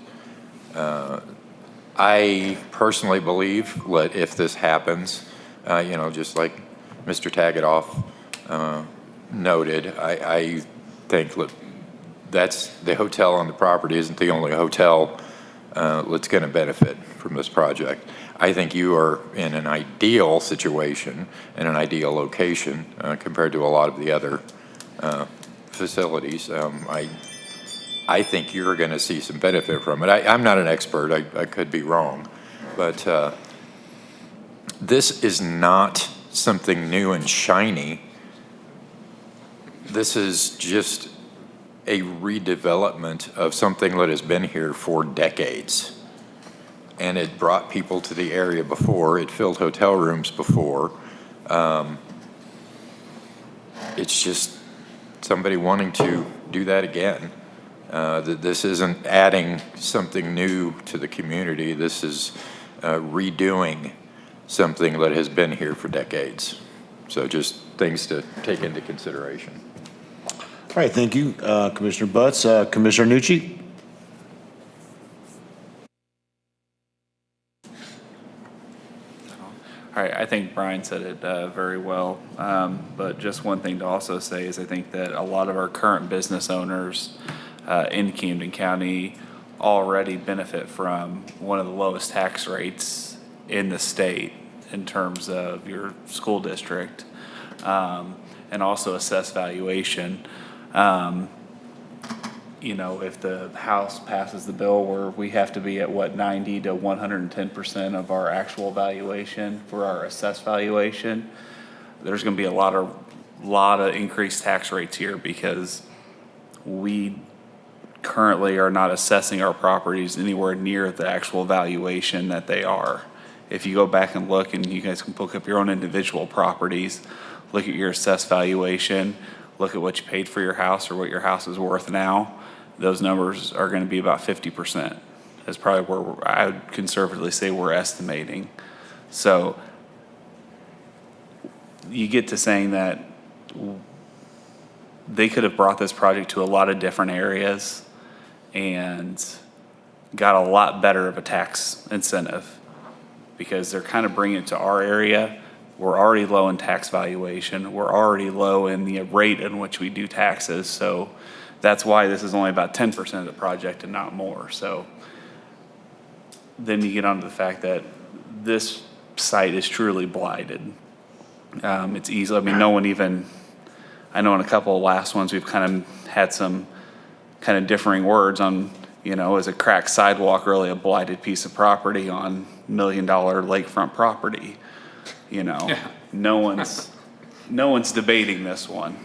I personally believe that if this happens, just like Mr. Tagatoff noted, I think that's the hotel on the property isn't the only hotel that's going to benefit from this project. I think you are in an ideal situation, in an ideal location compared to a lot of the other facilities. I think you're going to see some benefit from it. I'm not an expert. I could be wrong. But this is not something new and shiny. This is just a redevelopment of something that has been here for decades. And it brought people to the area before. It filled hotel rooms before. It's just somebody wanting to do that again. This isn't adding something new to the community. This is redoing something that has been here for decades. So just things to take into consideration.
All right, thank you, Commissioner Butts. Commissioner Nucci?
All right, I think Brian said it very well, but just one thing to also say is I think that a lot of our current business owners in Camden County already benefit from one of the lowest tax rates in the state in terms of your school district, and also assessed valuation. If the House passes the bill where we have to be at 90 to 110% of our actual valuation for our assessed valuation, there's going to be a lot of increased tax rates here because we currently are not assessing our properties anywhere near the actual valuation that they are. If you go back and look, and you guys can look up your own individual properties, look at your assessed valuation, look at what you paid for your house or what your house is worth now, those numbers are going to be about 50%. That's probably where I would conservatively say we're estimating. So you get to saying that they could have brought this project to a lot of different areas and got a lot better of a tax incentive because they're kind of bringing it to our area. We're already low in tax valuation. We're already low in the rate in which we do taxes. So that's why this is only about 10% of the project and not more. So then you get onto the fact that this site is truly blighted. It's easy. I mean, no one even, I know in a couple of last ones we've kind of had some kind of differing words on, is a cracked sidewalk really a blighted piece of property on $1 million lakefront property? Yeah. No one's debating this one.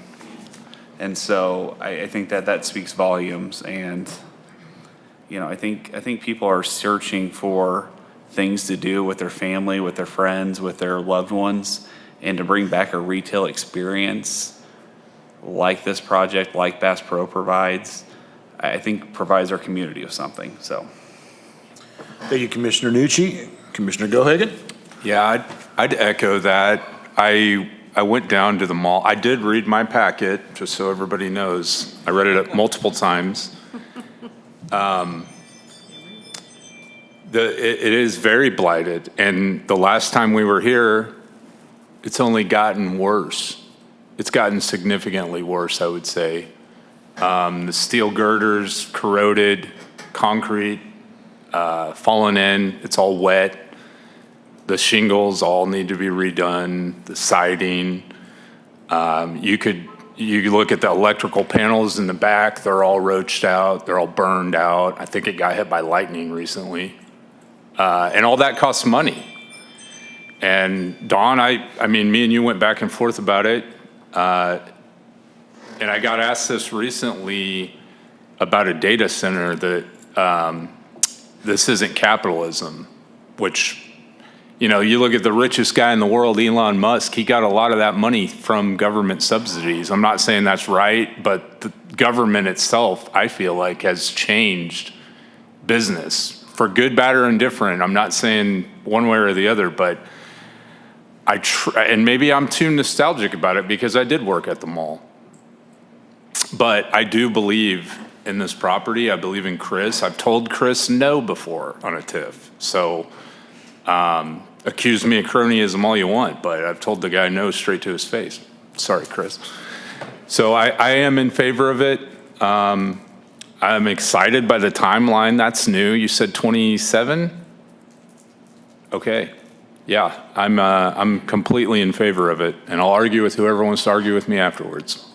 And so I think that speaks volumes. And, I think people are searching for things to do with their family, with their friends, with their loved ones, and to bring back a retail experience like this project, like Bass Pro provides, I think provides our community with something. So,
thank you, Commissioner Nucci. Commissioner Gohagan?
Yeah, I'd echo that. I went down to the mall. I did read my packet, just so everybody knows. I read it multiple times. It is very blighted, and the last time we were here, it's only gotten worse. It's gotten significantly worse, I would say. The steel girders corroded, concrete fallen in, it's all wet. The shingles all need to be redone, the siding. You look at the electrical panels in the back, they're all roached out, they're all burned out. I think it got hit by lightning recently. And all that costs money. And Dawn, I mean, me and you went back and forth about it. and I got asked this recently about a data center that this isn't capitalism, which, you know, you look at the richest guy in the world, Elon Musk, he got a lot of that money from government subsidies. I'm not saying that's right, but the government itself, I feel like, has changed business for good, bad, or indifferent. I'm not saying one way or the other, but and maybe I'm too nostalgic about it because I did work at the mall. But I do believe in this property. I believe in Chris. I've told Chris no before on a TIF. So accuse me of cronyism all you want, but I've told the guy no straight to his face. Sorry, Chris. So I am in favor of it. I'm excited by the timeline. That's new. You said 27? Okay. Yeah, I'm completely in favor of it, and I'll argue with whoever wants to argue with me afterwards.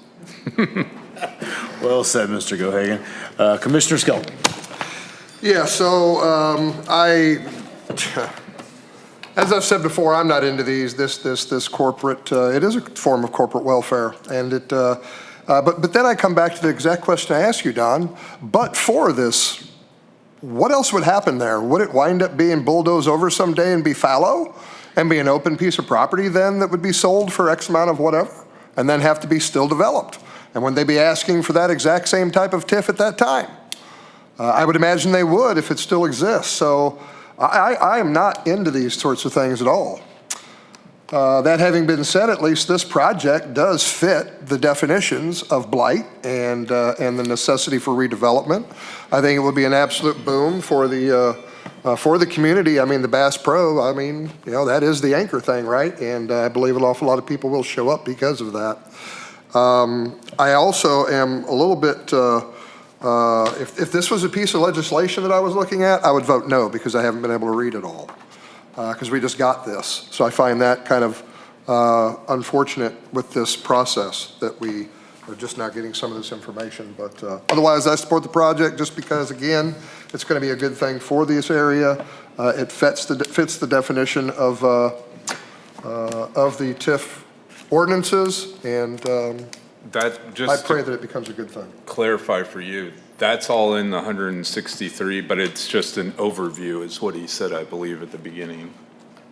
Well said, Mr. Gohagan. Commissioner Skelton.
Yeah, so as I've said before, I'm not into this corporate, it is a form of corporate welfare. And it, but then I come back to the exact question I asked you, Don. But for this, what else would happen there? Would it wind up being bulldozed over someday and be fallow and be an open piece of property then that would be sold for X amount of whatever and then have to be still developed? And would they be asking for that exact same type of TIF at that time? I would imagine they would if it still exists. So I am not into these sorts of things at all. That having been said, at least this project does fit the definitions of blight and the necessity for redevelopment. I think it would be an absolute boom for the community. I mean, the Bass Pro, I mean, you know, that is the anchor thing, right? And I believe an awful lot of people will show up because of that. I also am a little bit, if this was a piece of legislation that I was looking at, I would vote no because I haven't been able to read it all. Because we just got this. So I find that kind of unfortunate with this process that we are just not getting some of this information. But otherwise, I support the project just because, again, it's going to be a good thing for this area. It fits the definition of the TIF ordinances, and I pray that it becomes a good thing.
Clarify for you, that's all in the 163, but it's just an overview is what he said, I believe, at the beginning.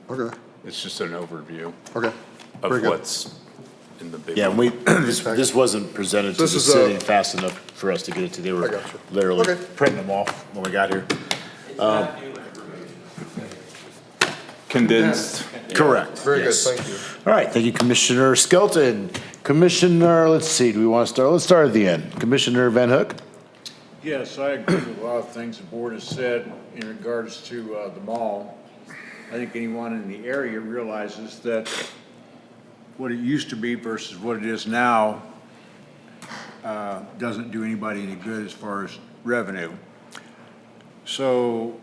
Okay.
It's just an overview.
Okay.
Of what's in the big
Yeah,
one.
this wasn't presented to the city fast enough for us to get it to. They were literally printing them off when we got here.
Condensed.
Correct.
Very
yes.
good, thank you.
All right, thank you, Commissioner Skelton. Commissioner, let's see, do we want to start? Let's start at the end. Commissioner Van Hook?
Yes, I agree with a lot of things the board has said in regards to the mall. I think anyone in the area realizes that what it used to be versus what it is now doesn't do anybody any good as far as revenue. So,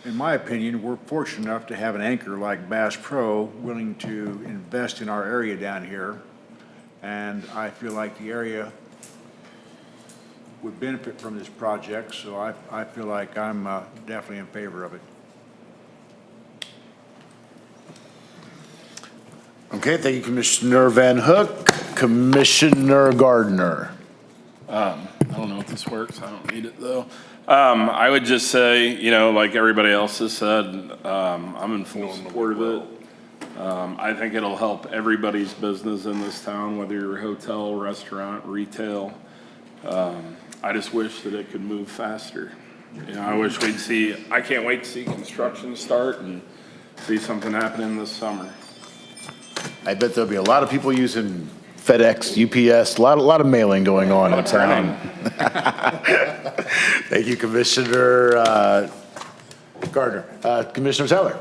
in my opinion, we're fortunate enough to have an anchor like Bass Pro willing to invest in our area down here. And I feel like the area would benefit from this project, so I feel like I'm definitely in favor of it.
Okay, thank you, Commissioner Van Hook. Commissioner Gardner.
I don't know if this works. I don't need it though. I would just say, you know, like everybody else has said, I'm in full support of it. I think it'll help everybody's business in this town, whether you're a hotel, restaurant, retail. I just wish that it could move faster. You know, I wish we'd see, I can't wait to see construction start and see something happening this summer.
I bet there'll be a lot of people using FedEx, UPS, a lot of mailing going on in town. Thank you, Commissioner Gardner. Commissioner Teller.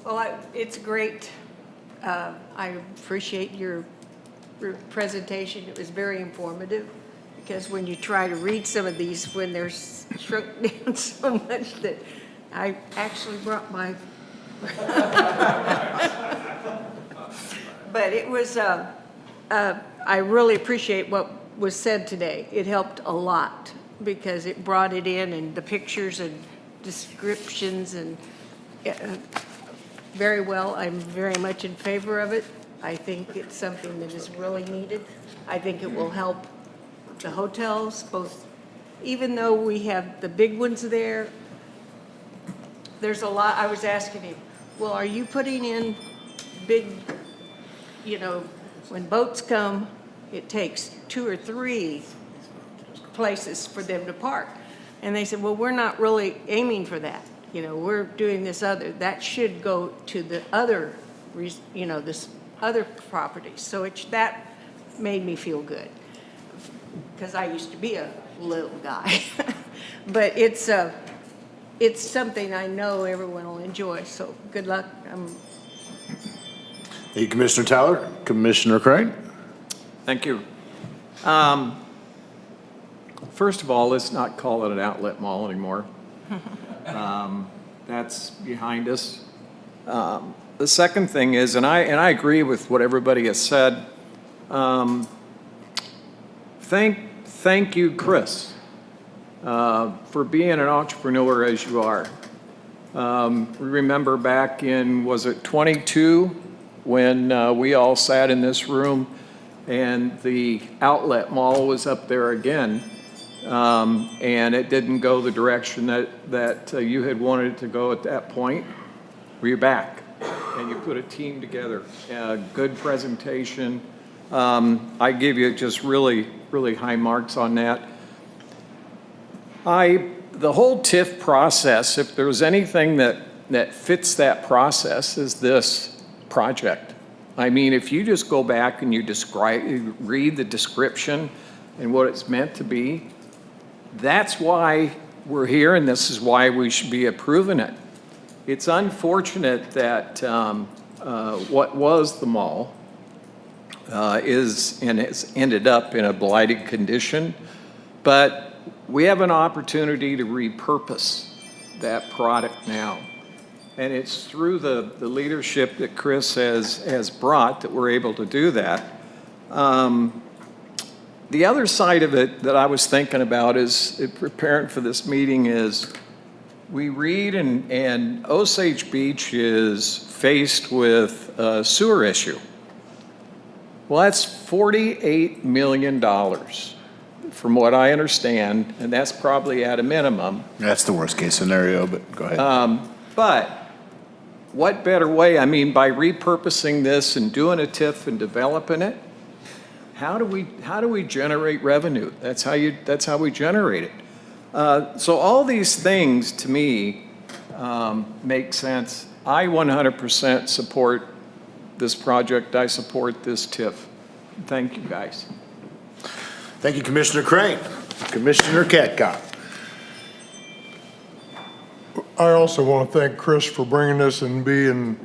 Well, it's great. I appreciate your presentation. It was very informative because when you try to read some of these, when they're shrunk down so much that I actually brought my but it was, I really appreciate what was said today. It helped a lot because it brought it in and the pictures and descriptions and very well. I'm very much in favor of it. I think it's something that is really needed. I think it will help the hotels, both, even though we have the big ones there, there's a lot, I was asking him, well, are you putting in big, you know, when boats come, it takes 2 or 3 places for them to park. And they said, well, we're not really aiming for that. You know, we're doing this other, that should go to the other, you know, this other properties. So that made me feel good, because I used to be a little guy. But it's something I know everyone will enjoy, so good luck.
Thank you, Commissioner Tyler. Commissioner Crane?
Thank you. First of all, let's not call it an outlet mall anymore. That's behind us. The second thing is, and I agree with what everybody has said. Thank you, Chris, for being an entrepreneur as you are. Remember back in, was it 22, when we all sat in this room and the outlet mall was up there again, and it didn't go the direction that you had wanted it to go at that point. Well, you're back, and you put a team together. Good presentation. I give you just really, really high marks on that. The whole TIF process, if there's anything that fits that process, is this project. I mean, if you just go back and you read the description and what it's meant to be, that's why we're here, and this is why we should be approving it. It's unfortunate that what was the mall has ended up in a blighted condition, but we have an opportunity to repurpose that product now. And it's through the leadership that Chris has brought that we're able to do that. The other side of it that I was thinking about is preparing for this meeting is we read and Osage Beach is faced with a sewer issue. Well, that's $48 million from what I understand, and that's probably at a minimum.
That's the worst case scenario, but go ahead.
But what better way, I mean, by repurposing this and doing a TIF and developing it, how do we generate revenue? That's how we generate it. So all these things to me make sense. I 100% support this project. I support this TIF. Thank you, guys.
Thank you, Commissioner Crane. Commissioner Catcott.
I also want to thank Chris for bringing this and being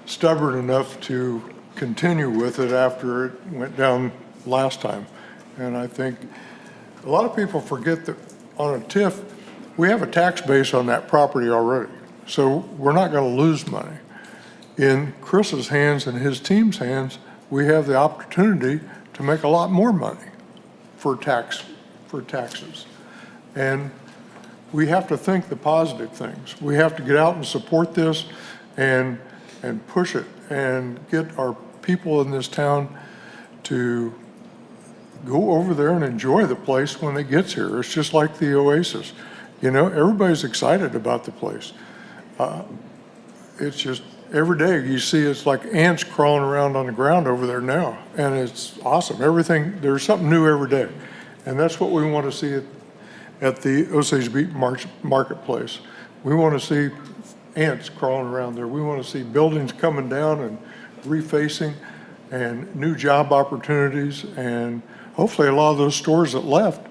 stubborn enough to continue with it after it went down last time. And I think a lot of people forget that on a TIF, we have a tax base on that property already. So we're not going to lose money. In Chris's hands and his team's hands, we have the opportunity to make a lot more money for taxes. And we have to think the positive things. We have to get out and support this and push it and get our people in this town to go over there and enjoy the place when it gets here. It's just like the Oasis. You know, everybody's excited about the place. It's just every day you see it's like ants crawling around on the ground over there now, and it's awesome. There's something new every day, and that's what we want to see at the Osage Beach Marketplace. We want to see ants crawling around there. We want to see buildings coming down and refacing and new job opportunities, and hopefully a lot of those stores that left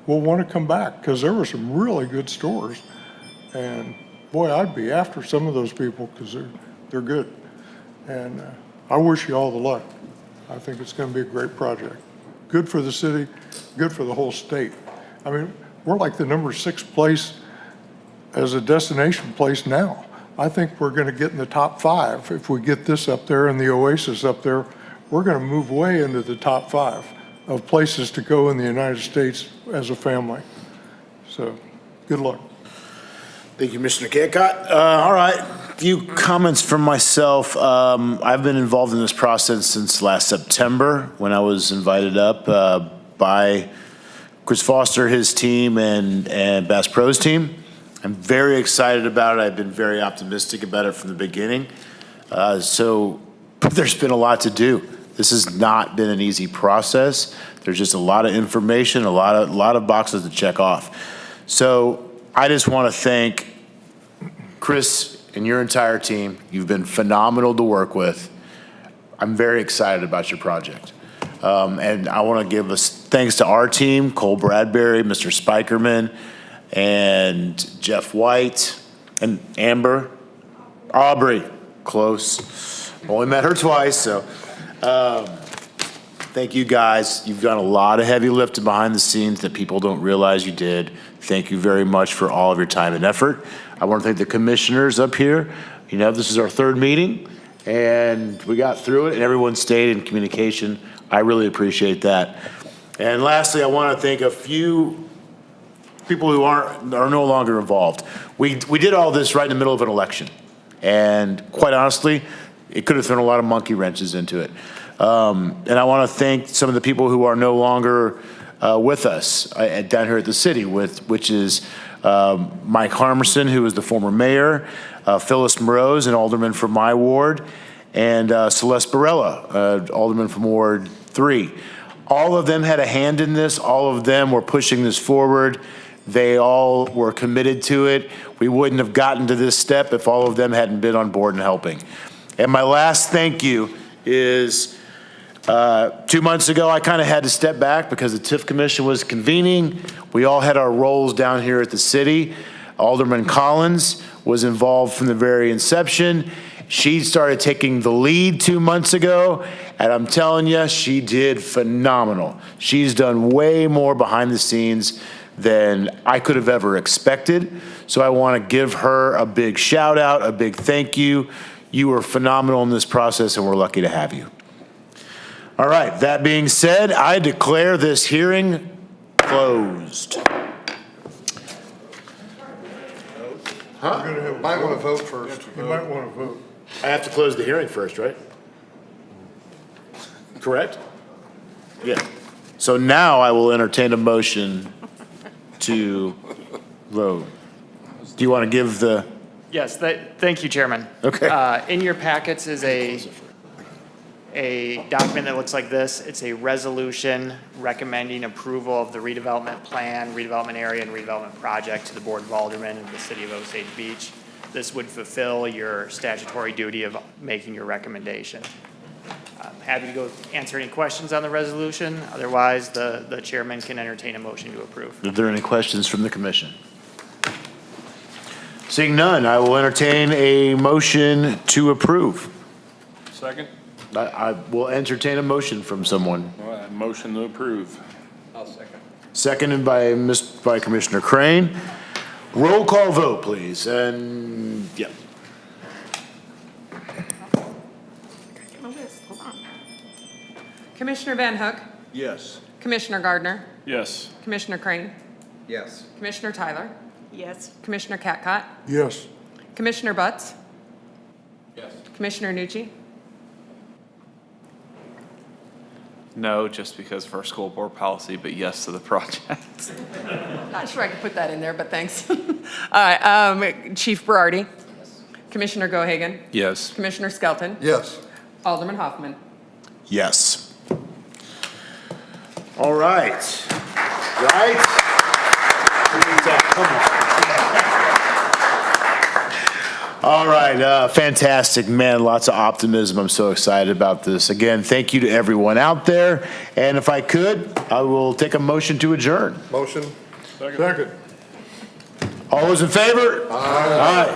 will want to come back, because there were some really good stores. And boy, I'd be after some of those people because they're good. And I wish you all the luck. I think it's going to be a great project. Good for the city, good for the whole state. I mean, we're like the number 6 place as a destination place now. I think we're going to get in the top 5. If we get this up there and the Oasis up there, we're going to move way into the top 5 of places to go in the United States as a family. So, good luck.
Thank you, Mr. Catcott. All right, few comments from myself. I've been involved in this process since last September when I was invited up by Chris Foster, his team, and Bass Pro's team. I'm very excited about it. I've been very optimistic about it from the beginning. So there's been a lot to do. This has not been an easy process. There's just a lot of information, a lot of boxes to check off. So I just want to thank Chris and your entire team. You've been phenomenal to work with. I'm very excited about your project. And I want to give us thanks to our team, Cole Bradbury, Mr. Spikerman, and Jeff White, and Amber, Aubrey, close. Only met her twice, so thank you guys. You've done a lot of heavy lifting behind the scenes that people don't realize you did. Thank you very much for all of your time and effort. I want to thank the commissioners up here. You know, this is our third meeting, and we got through it, and everyone stayed in communication. I really appreciate that. And lastly, I want to thank a few people who are no longer involved. We did all this right in the middle of an election, and quite honestly, it could have thrown a lot of monkey wrenches into it. And I want to thank some of the people who are no longer with us down here at the city, which is Mike Harmerson, who is the former mayor, Phyllis Morose, an alderman from my ward, and Celeste Barella, alderman from Ward 3. All of them had a hand in this. All of them were pushing this forward. They all were committed to it. We wouldn't have gotten to this step if all of them hadn't been on board and helping. And my last thank you is 2 months ago, I kind of had to step back because the TIF Commission was convening. We all had our roles down here at the city. Alderman Collins was involved from the very inception. She started taking the lead 2 months ago, and I'm telling you, she did phenomenal. She's done way more behind the scenes than I could have ever expected. So I want to give her a big shout out, a big thank you. You were phenomenal in this process, and we're lucky to have you. All right, that being said, I declare this hearing closed. Huh?
You might want to vote first.
You might want to vote.
I have to close the hearing first, right? Correct? Yeah. So now I will entertain a motion to vote. Do you want to give the?
Yes, thank you, Chairman.
Okay.
In your packets is a document that looks like this. It's a resolution recommending approval of the redevelopment plan, redevelopment area, and redevelopment project to the Board of Aldermen in the city of Osage Beach. This would fulfill your statutory duty of making your recommendation. I'm happy to go answer any questions on the resolution. Otherwise, the chairman can entertain a motion to approve.
Are there any questions from the commission? Seeing none, I will entertain a motion to approve.
Second?
I will entertain a motion from someone.
Motion to approve.
I'll second.
Seconded by Commissioner Crane. Roll call vote, please. And yeah.
Commissioner Van Hook,
Yes.
Commissioner Gardner,
Yes.
Commissioner Crane,
Yes.
Commissioner Tyler,
Yes.
Commissioner Catcott,
Yes.
Commissioner Butts,
Yes.
Commissioner Nucci,
No, just because of our school board policy, but yes to the project.
not sure I could put that in there, but thanks. All right, Chief Berardi, Commissioner Gohagan,
Yes.
Commissioner Skelton,
Yes.
Alderman Hoffman.
Yes. All right. Right? Come on. All right, fantastic, man, lots of optimism. I'm so excited about this. Again, thank you to everyone out there. And if I could, I will take a motion to adjourn.
Motion?
Second.
All those in favor? Aye.